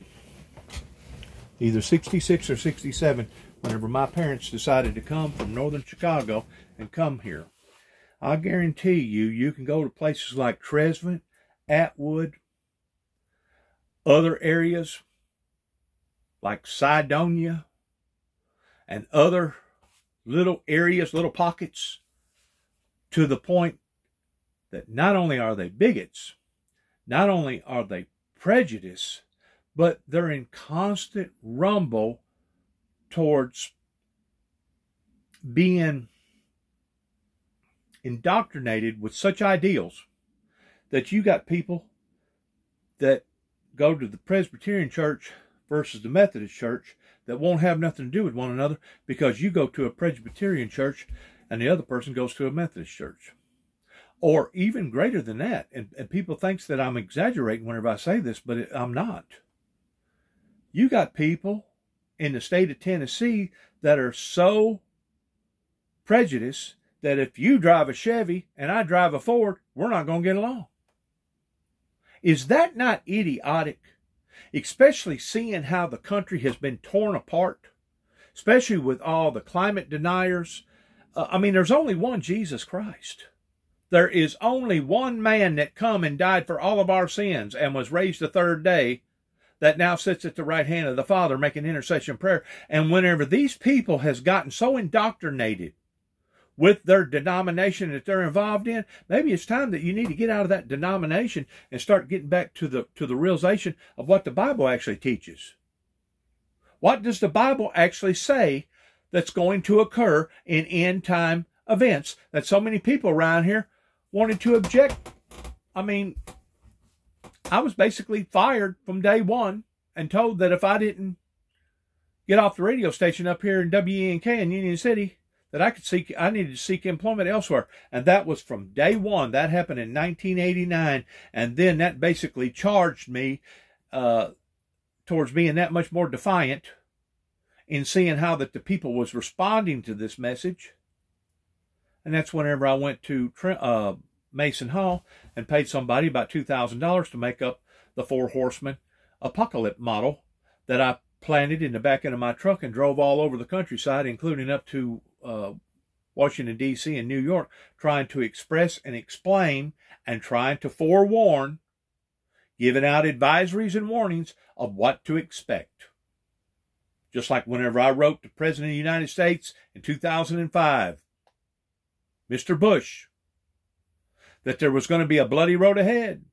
Either 66 or 67, whenever my parents decided to come from northern Chicago and come here. I guarantee you can go to places like Tresvant, Atwood, other areas like Cydonia, and other little areas, little pockets, to the point that not only are they bigots, not only are they prejudiced, but they're in constant rumble towards being indoctrinated with such ideals that you got people that go to the Presbyterian church versus the Methodist church that won't have nothing to do with one another, because you go to a Presbyterian church and the other person goes to a Methodist church. Or even greater than that. And people think that I'm exaggerating whenever I say this, but I'm not. You got people in the state of Tennessee that are so prejudiced that if you drive a Chevy and I drive a Ford, we're not going to get along. Is that not idiotic? Especially seeing how the country has been torn apart, especially with all the climate deniers. There's only one Jesus Christ. There is only one man that come and died for all of our sins and was raised the third day, that now sits at the right hand of the Father making intercession prayer. And whenever these people has gotten so indoctrinated with their denomination that they're involved in, maybe it's time that you need to get out of that denomination and start getting back to the realization of what the Bible actually teaches. What does the Bible actually say that's going to occur in end time events that so many people around here wanted to object? I was basically fired from day one and told that if I didn't get off the radio station up here in WENK in Union City, that I needed to seek employment elsewhere. And that was from day one. That happened in 1989. And then that basically charged me towards being that much more defiant in seeing how that the people was responding to this message. And that's whenever I went to Mason Hall and paid somebody about $2,000 to make up the 4 Horsemen apocalypse model that I planted in the back end of my truck and drove all over the countryside, including up to Washington, D.C. and New York, trying to express and explain and trying to forewarn, giving out advisories and warnings of what to expect. Just like whenever I wrote to the President of the United States in 2005, Mr. Bush, that there was going to be a bloody road ahead.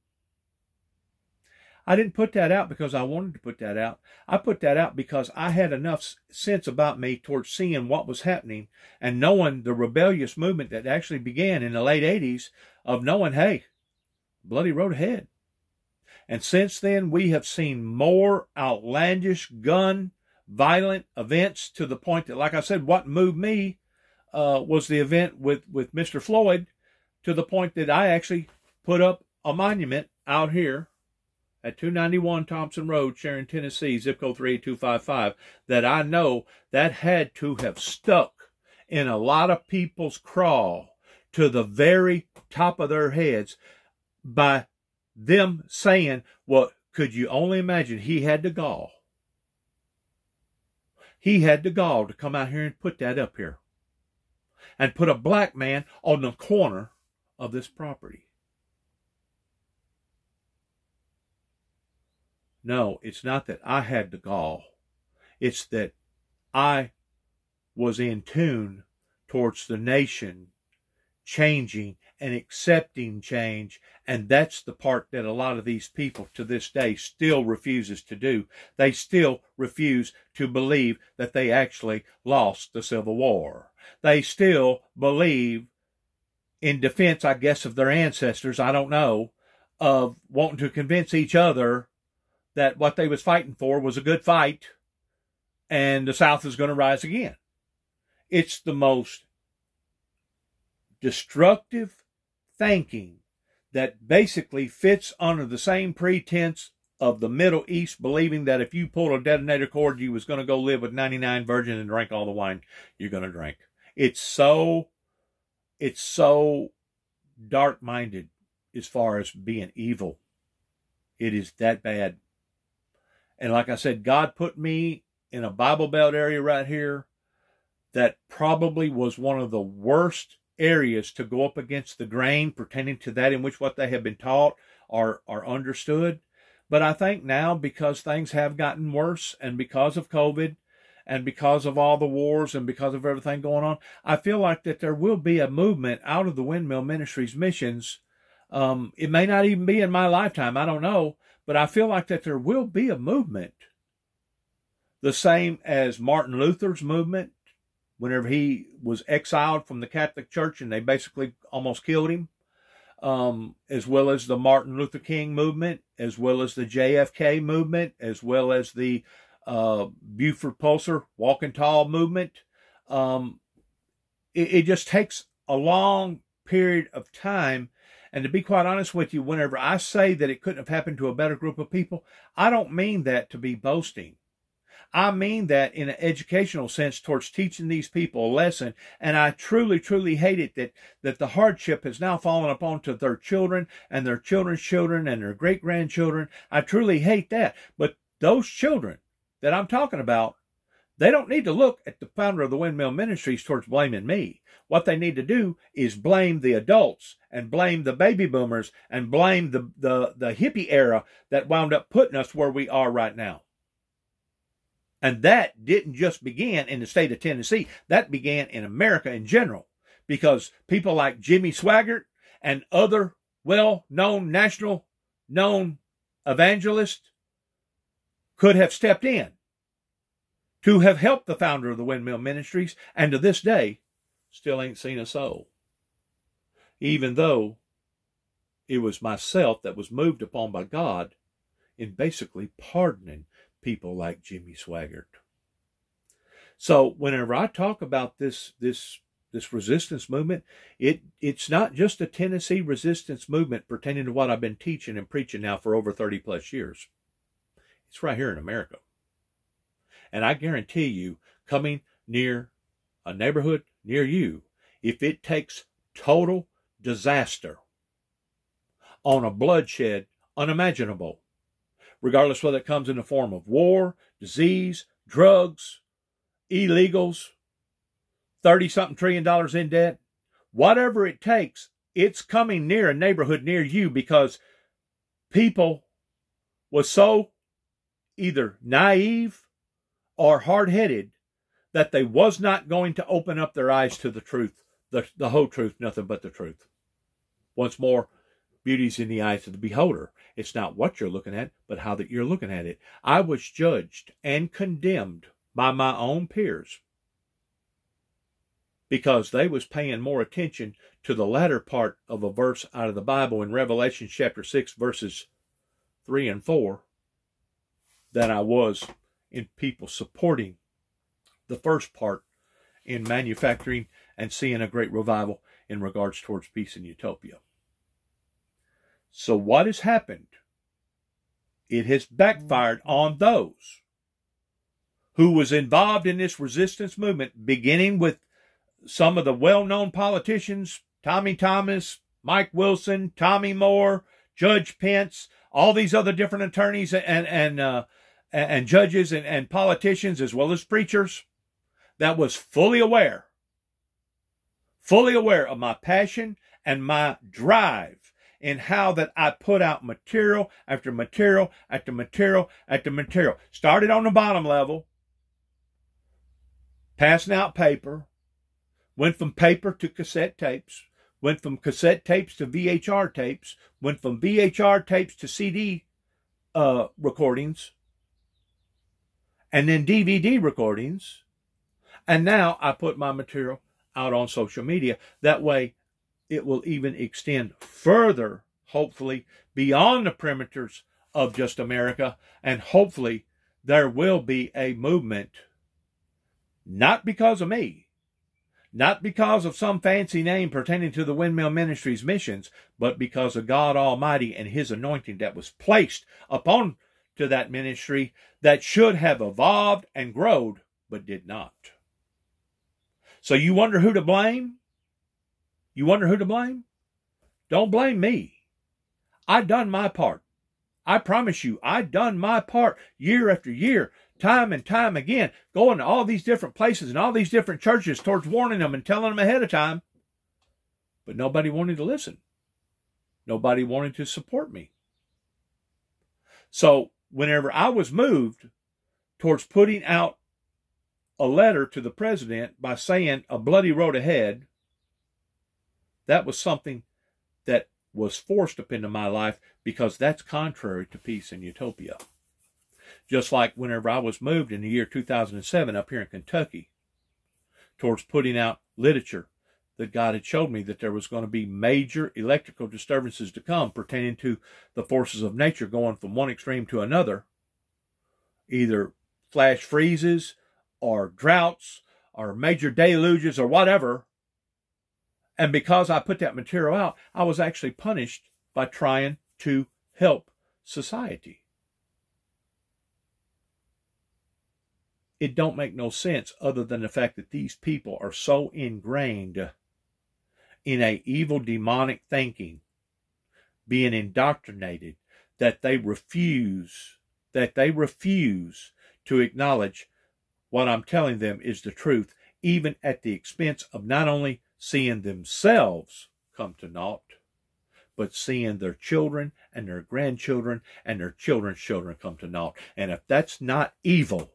I didn't put that out because I wanted to put that out. I put that out because I had enough sense about me towards seeing what was happening and knowing the rebellious movement that actually began in the late 80s of knowing, hey, bloody road ahead. And since then, we have seen more outlandish gun violent events to the point that, like I said, what moved me was the event with Mr. Floyd, to the point that I actually put up a monument out here at 291 Thompson Road, Sharon, Tennessee, zip code 38255, that I know that had to have stuck in a lot of people's craw to the very top of their heads by them saying, well, could you only imagine he had the gall? He had the gall to come out here and put that up here and put a black man on the corner of this property. No, it's not that I had the gall. It's that I was in tune towards the nation changing and accepting change. And that's the part that a lot of these people to this day still refuses to do. They still refuse to believe that they actually lost the Civil War. They still believe, in defense, I guess, of their ancestors, I don't know, of wanting to convince each other that what they was fighting for was a good fight and the South is going to rise again. It's the most destructive thinking that basically fits under the same pretense of the Middle East believing that if you pulled a detonator cord, you was going to go live with 99 virgins and drink all the wine you're going to drink. It's so dark-minded as far as being evil. It is that bad. And like I said, God put me in a Bible Belt area right here that probably was one of the worst areas to go up against the grain pertaining to that in which what they have been taught are understood. But I think now, because things have gotten worse and because of COVID and because of all the wars and because of everything going on, I feel like that there will be a movement out of the Windmill Ministries missions. It may not even be in my lifetime, I don't know, but I feel like that there will be a movement. The same as Martin Luther's movement, whenever he was exiled from the Catholic Church and they basically almost killed him, as well as the Martin Luther King movement, as well as the JFK movement, as well as the Buford Pulsar Walking Tall movement. It just takes a long period of time. And to be quite honest with you, whenever I say that it couldn't have happened to a better group of people, I don't mean that to be boasting. I mean that in an educational sense towards teaching these people a lesson. And I truly, truly hate it that the hardship has now fallen upon to their children and their children's children and their great-grandchildren. I truly hate that. But those children that I'm talking about, they don't need to look at the founder of the Windmill Ministries towards blaming me. What they need to do is blame the adults and blame the baby boomers and blame the hippie era that wound up putting us where we are right now. And that didn't just begin in the state of Tennessee. That began in America in general, because people like Jimmy Swaggart and other well-known, national-known evangelists could have stepped in to have helped the founder of the Windmill Ministries, and to this day, still ain't seen a soul. Even though it was myself that was moved upon by God in basically pardoning people like Jimmy Swaggart. So whenever I talk about this resistance movement, it's not just a Tennessee resistance movement pertaining to what I've been teaching and preaching now for over 30 plus years. It's right here in America. And I guarantee you, coming near a neighborhood near you, if it takes total disaster on a bloodshed unimaginable, regardless whether it comes in the form of war, disease, drugs, illegals, $30-something trillion in debt, whatever it takes, it's coming near a neighborhood near you, because people was so either naive or hard-headed that they was not going to open up their eyes to the truth, the whole truth, nothing but the truth. Once more, beauty's in the eyes of the beholder. It's not what you're looking at, but how that you're looking at it. I was judged and condemned by my own peers because they was paying more attention to the latter part of a verse out of the Bible in Revelation chapter 6, verses 3 and 4, than I was in people supporting the first part in manufacturing and seeing a great revival in regards towards peace and utopia. So what has happened? It has backfired on those who was involved in this resistance movement, beginning with some of the well-known politicians, Tommy Thomas, Mike Wilson, Tommy Moore, Judge Pence, all these other different attorneys and judges and politicians, as well as preachers, that was fully aware of my passion and my drive in how that I put out material after material after material after material. Started on the bottom level, passing out paper, went from paper to cassette tapes, went from cassette tapes to VHR tapes, went from VHR tapes to CD recordings, and then DVD recordings. And now I put my material out on social media. That way it will even extend further, hopefully, beyond the perimeters of just America. And hopefully there will be a movement, not because of me, not because of some fancy name pertaining to the Windmill Ministries missions, but because of God Almighty and His anointing that was placed upon to that ministry, that should have evolved and grown, but did not. So you wonder who to blame? You wonder who to blame? Don't blame me. I done my part. I promise you, I done my part year after year, time and time again, going to all these different places and all these different churches towards warning them and telling them ahead of time. But nobody wanted to listen. Nobody wanted to support me. So whenever I was moved towards putting out a letter to the president by saying a bloody road ahead, that was something that was forced up into my life, because that's contrary to peace and utopia. Just like whenever I was moved in the year 2007 up here in Kentucky towards putting out literature that God had showed me that there was going to be major electrical disturbances to come pertaining to the forces of nature going from one extreme to another, either flash freezes or droughts or major deluges or whatever. And because I put that material out, I was actually punished by trying to help society. it don't make no sense other than the fact that these people are so ingrained in a evil demonic thinking, being indoctrinated, that they refuse to acknowledge what I'm telling them is the truth, even at the expense of not only seeing themselves come to naught, but seeing their children and their grandchildren and their children's children come to naught. And if that's not evil,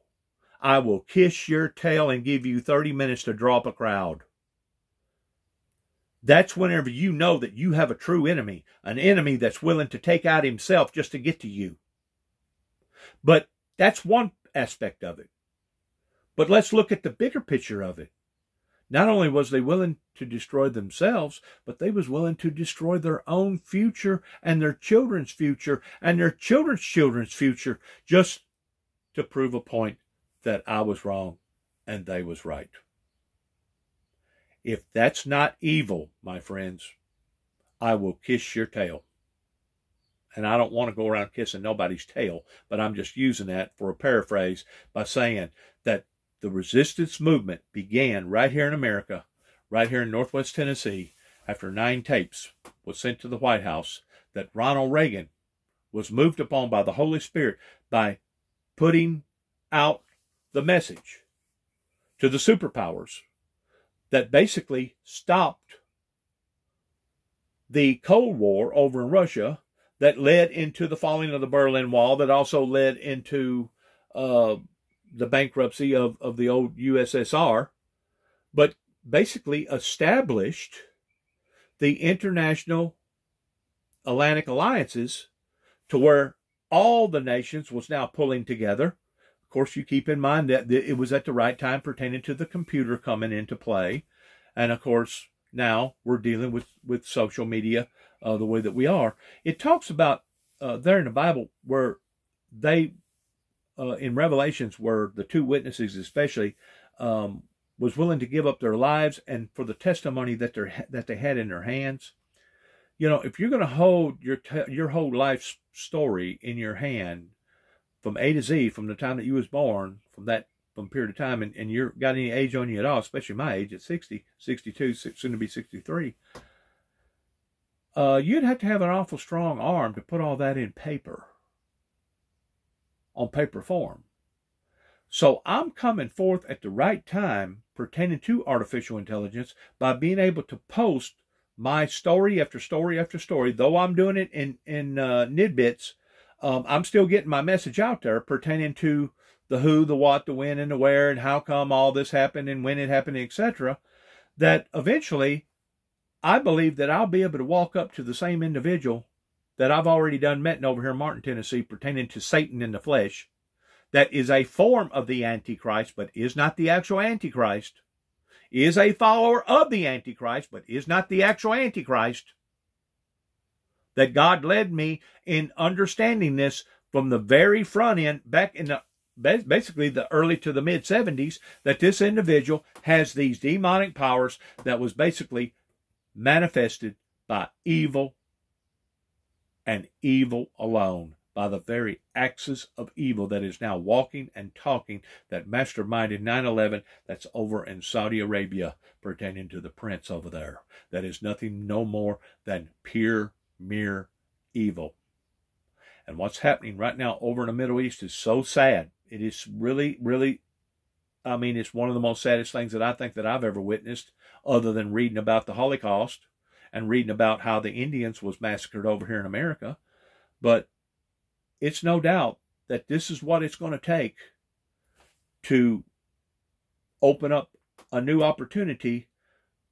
I will kiss your tail and give you 30 minutes to draw up a crowd. That's whenever you know that you have a true enemy, an enemy that's willing to take out himself just to get to you. But that's one aspect of it. But let's look at the bigger picture of it. Not only was they willing to destroy themselves, but they was willing to destroy their own future and their children's future and their children's children's future just to prove a point that I was wrong and they was right. If that's not evil, my friends, I will kiss your tail. And I don't want to go around kissing nobody's tail, but I'm just using that for a paraphrase by saying that the resistance movement began right here in America, right here in Northwest Tennessee, after 9 tapes was sent to the White House, that Ronald Reagan was moved upon by the Holy Spirit by putting out the message to the superpowers that basically stopped the Cold War over in Russia, that led into the falling of the Berlin Wall, that also led into the bankruptcy of the old USSR, but basically established the international Atlantic alliances to where all the nations was now pulling together. Of course, you keep in mind that it was at the right time pertaining to the computer coming into play. And of course, now we're dealing with social media the way that we are. It talks about there in the Bible where they, in Revelations, where the 2 witnesses especially was willing to give up their lives and for the testimony that they had in their hands. You know, if you're going to hold your whole life story in your hand from A to Z, from the time that you was born, from a period of time, and you're got any age on you at all, especially my age at 60, 62, soon to be 63, you'd have to have an awful strong arm to put all that in paper, on paper form. So I'm coming forth at the right time pertaining to artificial intelligence by being able to post my story after story after story. Though I'm doing it in nidbits, I'm still getting my message out there pertaining to the who, the what, the when, and the where, and how come all this happened and when it happened, etc. That eventually, I believe that I'll be able to walk up to the same individual that I've already done met over here in Martin, Tennessee, pertaining to Satan in the flesh, that is a form of the Antichrist, but is not the actual Antichrist, is a follower of the Antichrist, but is not the actual Antichrist, that God led me in understanding this from the very front end, back in the basically the early to the mid 70s, that this individual has these demonic powers that was basically manifested by evil and evil alone, by the very axis of evil that is now walking and talking, that masterminded 9/11 that's over in Saudi Arabia, pertaining to the prince over there. That is nothing no more than pure, mere evil. And what's happening right now over in the Middle East is so sad. It is really, really, I mean, it's one of the most saddest things that I think that I've ever witnessed, other than reading about the Holocaust and reading about how the Indians was massacred over here in America. But it's no doubt that this is what it's going to take to open up a new opportunity,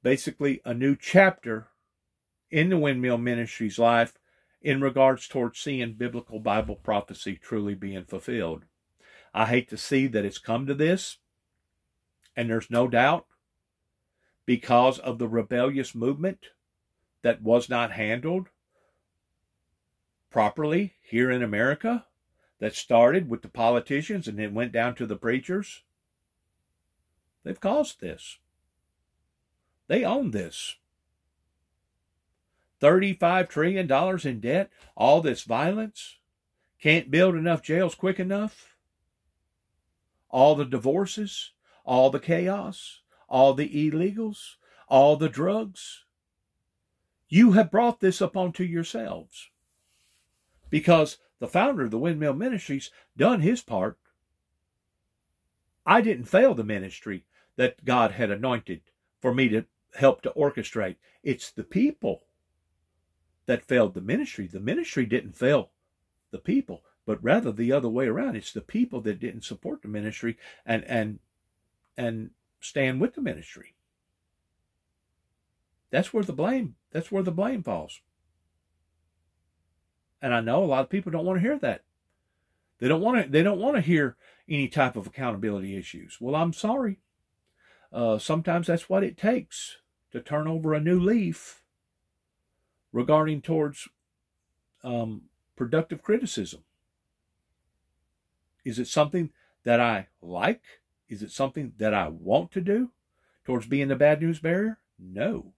basically a new chapter in the Windmill Ministry's life in regards towards seeing biblical Bible prophecy truly being fulfilled. I hate to see that it's come to this, and there's no doubt because of the rebellious movement that was not handled properly here in America, that started with the politicians and then went down to the preachers. They've caused this. They own this. $35 trillion in debt, all this violence, can't build enough jails quick enough. all the divorces, all the chaos, all the illegals, all the drugs. You have brought this upon to yourselves. Because the founder of the Windmill Ministries done his part. I didn't fail the ministry that God had anointed for me to help to orchestrate. It's the people that failed the ministry. The ministry didn't fail the people, but rather the other way around. It's the people that didn't support the ministry and stand with the ministry. That's where the blame falls. And I know a lot of people don't want to hear that. They don't want to hear any type of accountability issues. Well, I'm sorry. Sometimes that's what it takes to turn over a new leaf regarding towards productive criticism. Is it something that I like? Is it something that I want to do towards being the bad news bearer? No.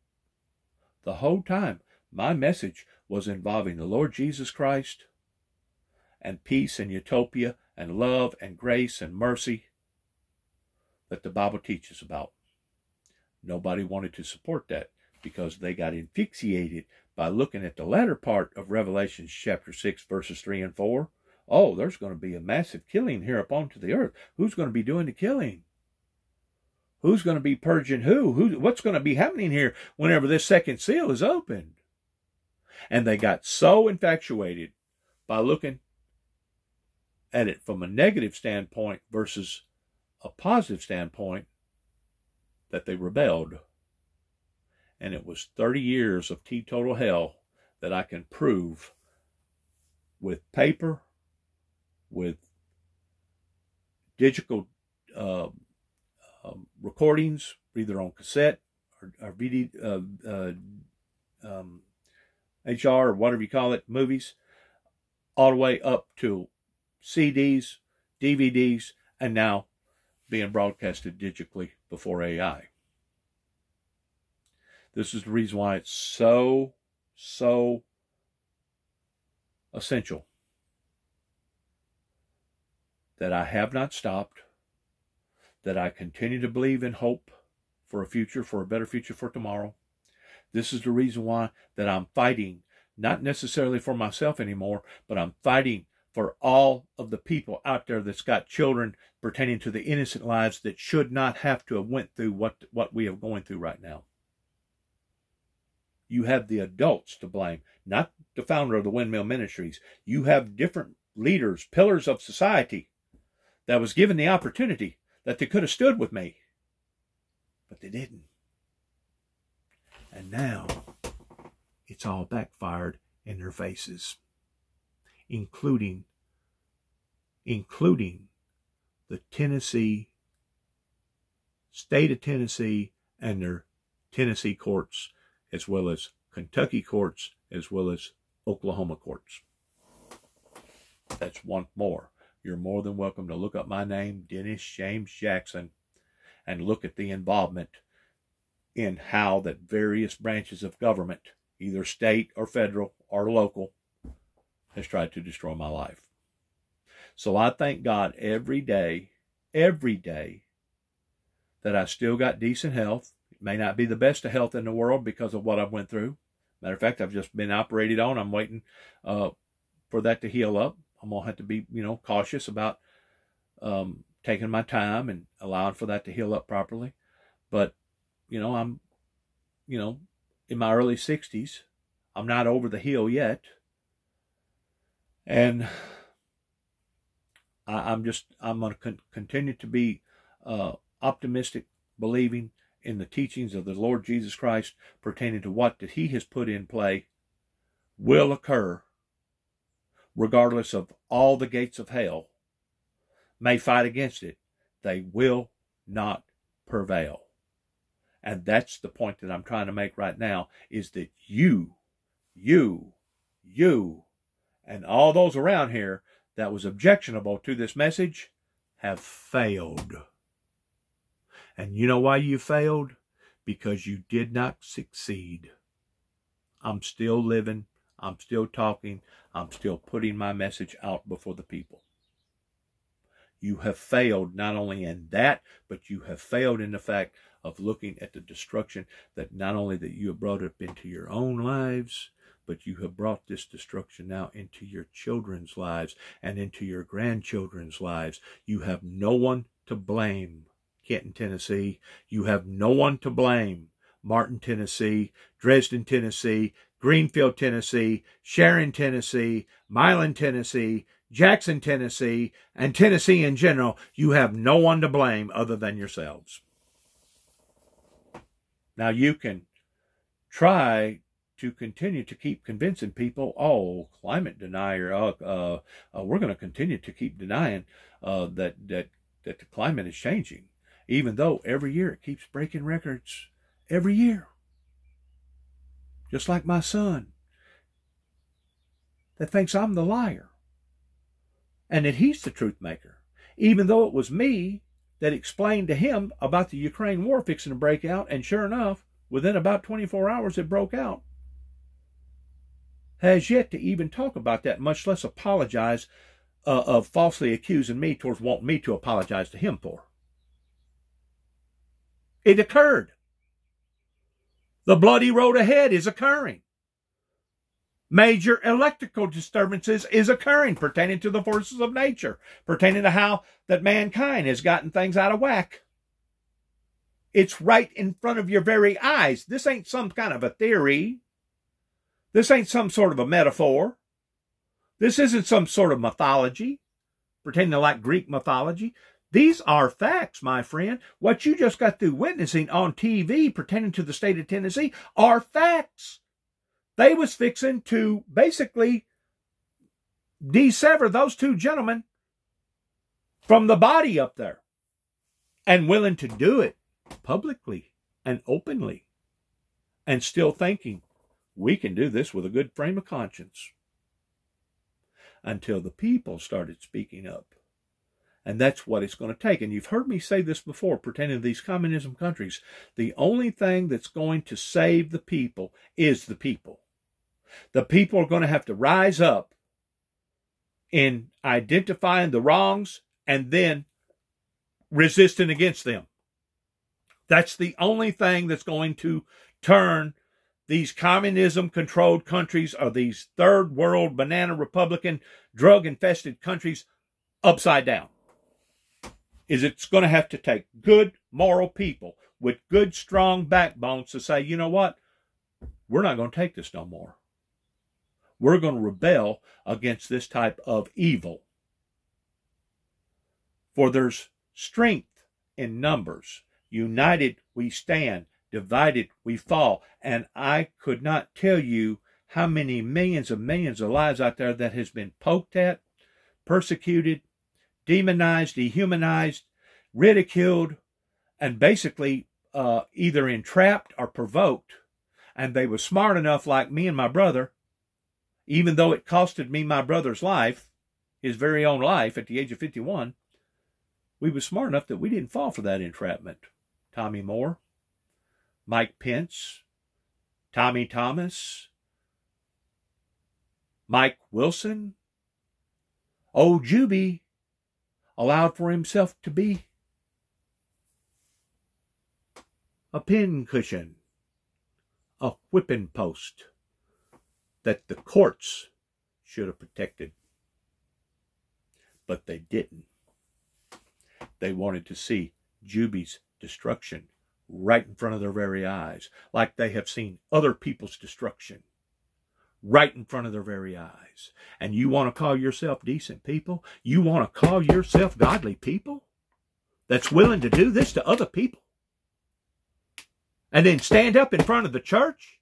The whole time, my message was involving the Lord Jesus Christ and peace and utopia and love and grace and mercy that the Bible teaches about. Nobody wanted to support that because they got asphyxiated by looking at the latter part of Revelation chapter 6, verses 3 and 4. Oh, there's going to be a massive killing here upon to the earth. Who's going to be doing the killing? Who's going to be purging who? What's going to be happening here whenever this second seal is opened? And they got so infatuated by looking at it from a negative standpoint versus a positive standpoint that they rebelled. And it was 30 years of teetotal hell that I can prove with paper, with digital recordings, either on cassette or VD, HR or whatever you call it, movies, all the way up to CDs, DVDs, and now being broadcasted digitally before AI. This is the reason why it's so essential that I have not stopped, that I continue to believe in hope for a future, for a better future for tomorrow. This is the reason why that I'm fighting, not necessarily for myself anymore, but I'm fighting for all of the people out there that's got children pertaining to the innocent lives that should not have to have went through what we are going through right now. You have the adults to blame, not the founder of the Windmill Ministries. You have different leaders, pillars of society that was given the opportunity that they could have stood with me, but they didn't. And now it's all backfired in their faces, including the Tennessee, state of Tennessee and their Tennessee courts, as well as Kentucky courts, as well as Oklahoma courts. That's one more. You're more than welcome to look up my name, Dennis James Jackson, and look at the involvement in how that various branches of government, either state or federal or local, has tried to destroy my life. So I thank God every day, that I still got decent health. It may not be the best of health in the world because of what I've went through. Matter of fact, I've just been operated on. I'm waiting for that to heal up. I'm going to have to be, cautious about taking my time and allowing for that to heal up properly. But, I'm, in my early 60s. I'm not over the hill yet. And I'm going to continue to be optimistic, believing in the teachings of the Lord Jesus Christ pertaining to what that He has put in play will occur, regardless of all the gates of hell may fight against it. They will not prevail. And that's the point that I'm trying to make right now, is that you, and all those around here that was objectionable to this message have failed. And you know why you failed? Because you did not succeed. I'm still living. I'm still talking. I'm still putting my message out before the people. You have failed not only in that, but you have failed in the fact of looking at the destruction that not only that you have brought up into your own lives, but you have brought this destruction now into your children's lives and into your grandchildren's lives. You have no one to blame, Kenton, Tennessee. You have no one to blame, Martin, Tennessee, Dresden, Tennessee, Greenfield, Tennessee, Sharon, Tennessee, Milan, Tennessee, Jackson, Tennessee, and Tennessee in general. You have no one to blame other than yourselves. Now you can try to continue to keep convincing people, oh, climate denier, we're going to continue to keep denying that the climate is changing, even though every year it keeps breaking records. Every year. Just like my son that thinks I'm the liar and that he's the truth maker, even though it was me that explained to him about the Ukraine war fixing to break out, and sure enough, within about 24 hours it broke out. Has yet to even talk about that, much less apologize of falsely accusing me towards wanting me to apologize to him for. It occurred. The bloody road ahead is occurring. Major electrical disturbances is occurring pertaining to the forces of nature, pertaining to how that mankind has gotten things out of whack. It's right in front of your very eyes. This ain't some kind of a theory. This ain't some sort of a metaphor. This isn't some sort of mythology, pertaining to like Greek mythology. These are facts, my friend. What you just got through witnessing on TV pertaining to the state of Tennessee are facts. They was fixing to basically desever those two gentlemen from the body up there, and willing to do it publicly and openly, and still thinking we can do this with a good frame of conscience, until the people started speaking up. And that's what it's going to take. And you've heard me say this before pertaining to these communism countries. The only thing that's going to save the people is the people. The people are going to have to rise up in identifying the wrongs and then resisting against them. That's the only thing that's going to turn these communism-controlled countries, or these third world banana Republican drug-infested countries, upside down. Is it's going to have to take good moral people with good strong backbones to say, you know what, we're not going to take this no more. We're going to rebel against this type of evil. For there's strength in numbers. United we stand, divided we fall. And I could not tell you how many millions of lives out there that has been poked at, persecuted, demonized, dehumanized, ridiculed, and basically either entrapped or provoked. And they were smart enough, like me and my brother, even though it costed me my brother's life, his very own life at the age of 51, we were smart enough that we didn't fall for that entrapment. Tommy Moore, Mike Pence, Tommy Thomas, Mike Wilson, old Juby allowed for himself to be a pincushion, a whipping post that the courts should have protected. But they didn't. They wanted to see Juby's destruction right in front of their very eyes, like they have seen other people's destruction right in front of their very eyes. And you want to call yourself decent people? You want to call yourself godly people that's willing to do this to other people? And then stand up in front of the church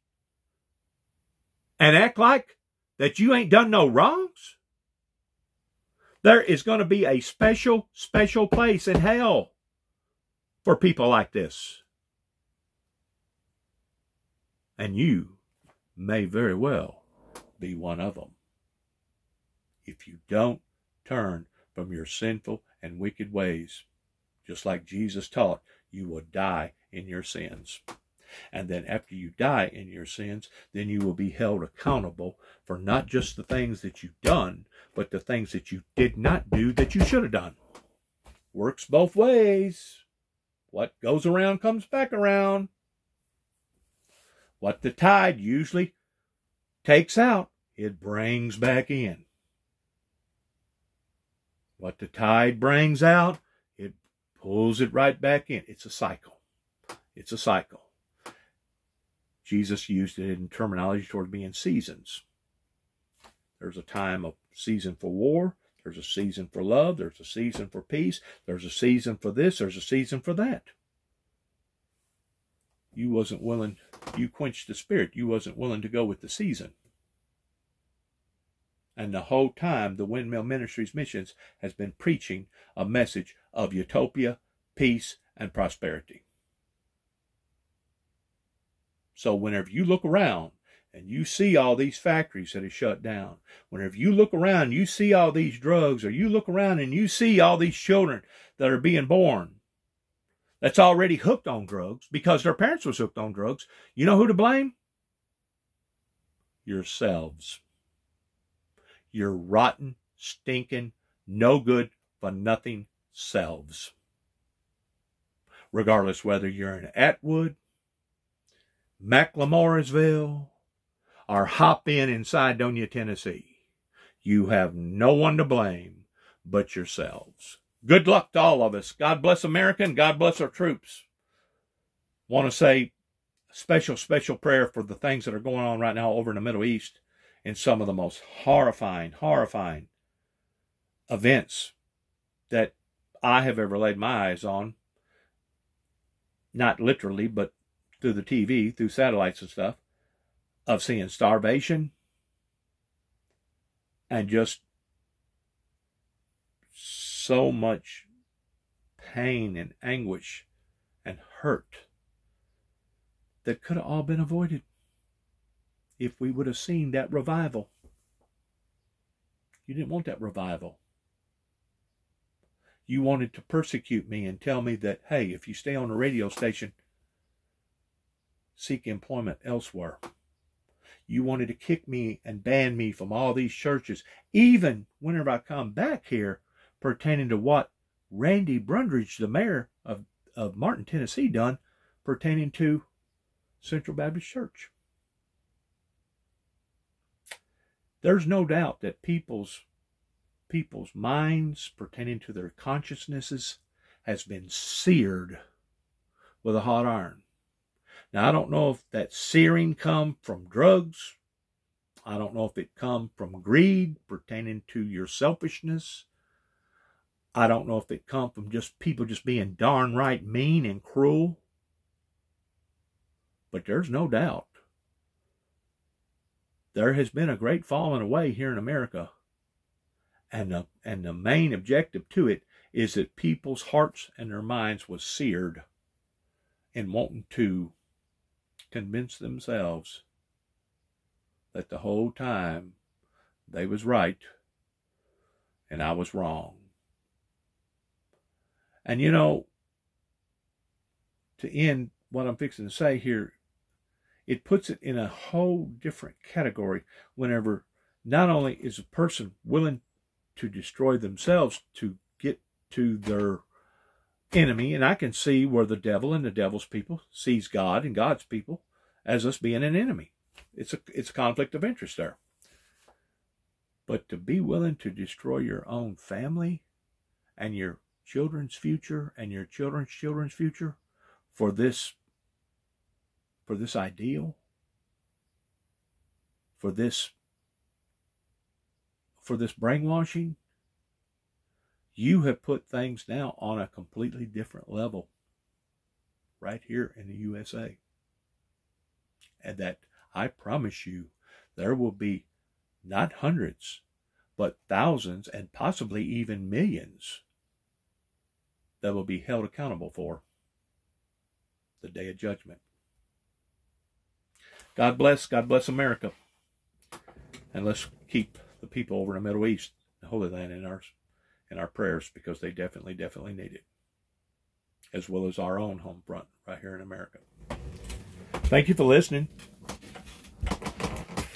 and act like that you ain't done no wrongs? There is going to be a special place in hell for people like this. And you may very well be one of them. If you don't turn from your sinful and wicked ways, just like Jesus taught, you will die in your sins. And then after you die in your sins, then you will be held accountable for not just the things that you've done, but the things that you did not do that you should have done. Works both ways. What goes around comes back around. What the tide usually takes out, it brings back in. What the tide brings out, it pulls it right back in. It's a cycle. It's a cycle. Jesus used it in terminology toward being seasons. There's a time of season for war. There's a season for love. There's a season for peace. There's a season for this. There's a season for that. You wasn't willing. You quenched the spirit. You wasn't willing to go with the season. And the whole time, the Windmill Ministries Missions has been preaching a message of utopia, peace, and prosperity. So whenever you look around and you see all these factories that are shut down, whenever you look around, you see all these drugs, or you look around and you see all these children that are being born that's already hooked on drugs because their parents was hooked on drugs, you know who to blame? Yourselves. Your rotten, stinking, no good for nothing selves. Regardless whether you're in Atwood, McLemoresville, or hop in Cydonia, Tennessee, you have no one to blame but yourselves. Good luck to all of us. God bless America and God bless our troops. Want to say a special prayer for the things that are going on right now over in the Middle East in some of the most horrifying events that I have ever laid my eyes on. Not literally, but through the TV, through satellites and stuff, of seeing starvation and just so much pain and anguish and hurt that could have all been avoided if we would have seen that revival. You didn't want that revival. You wanted to persecute me and tell me that, hey, if you stay on a radio station, seek employment elsewhere. You wanted to kick me and ban me from all these churches, even whenever I come back here, pertaining to what Randy Brundridge, the mayor of Martin, Tennessee, done pertaining to Central Baptist Church. There's no doubt that people's minds pertaining to their consciousnesses has been seared with a hot iron. Now, I don't know if that searing come from drugs. I don't know if it come from greed pertaining to your selfishness. I don't know if it come from just people just being darn right mean and cruel. But there's no doubt there has been a great falling away here in America. And the main objective to it is that people's hearts and their minds was seared in wanting to convince themselves that the whole time they was right and I was wrong. And you know, to end what I'm fixing to say here, it puts it in a whole different category whenever not only is a person willing to destroy themselves to get to their enemy, and I can see where the devil and the devil's people sees God and God's people as us being an enemy. It's a conflict of interest there. But to be willing to destroy your own family and your children's future and your children's children's future for this ideal, for this brainwashing, you have put things now on a completely different level right here in the USA. And that, I promise you, there will be not hundreds, but thousands and possibly even millions that will be held accountable for the Day of Judgment. God bless America. And let's keep the people over in the Middle East, the Holy Land, in our prayers, because they definitely need it, as well as our own home front right here in America. Thank you for listening.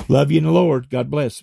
Love you in the Lord. God bless.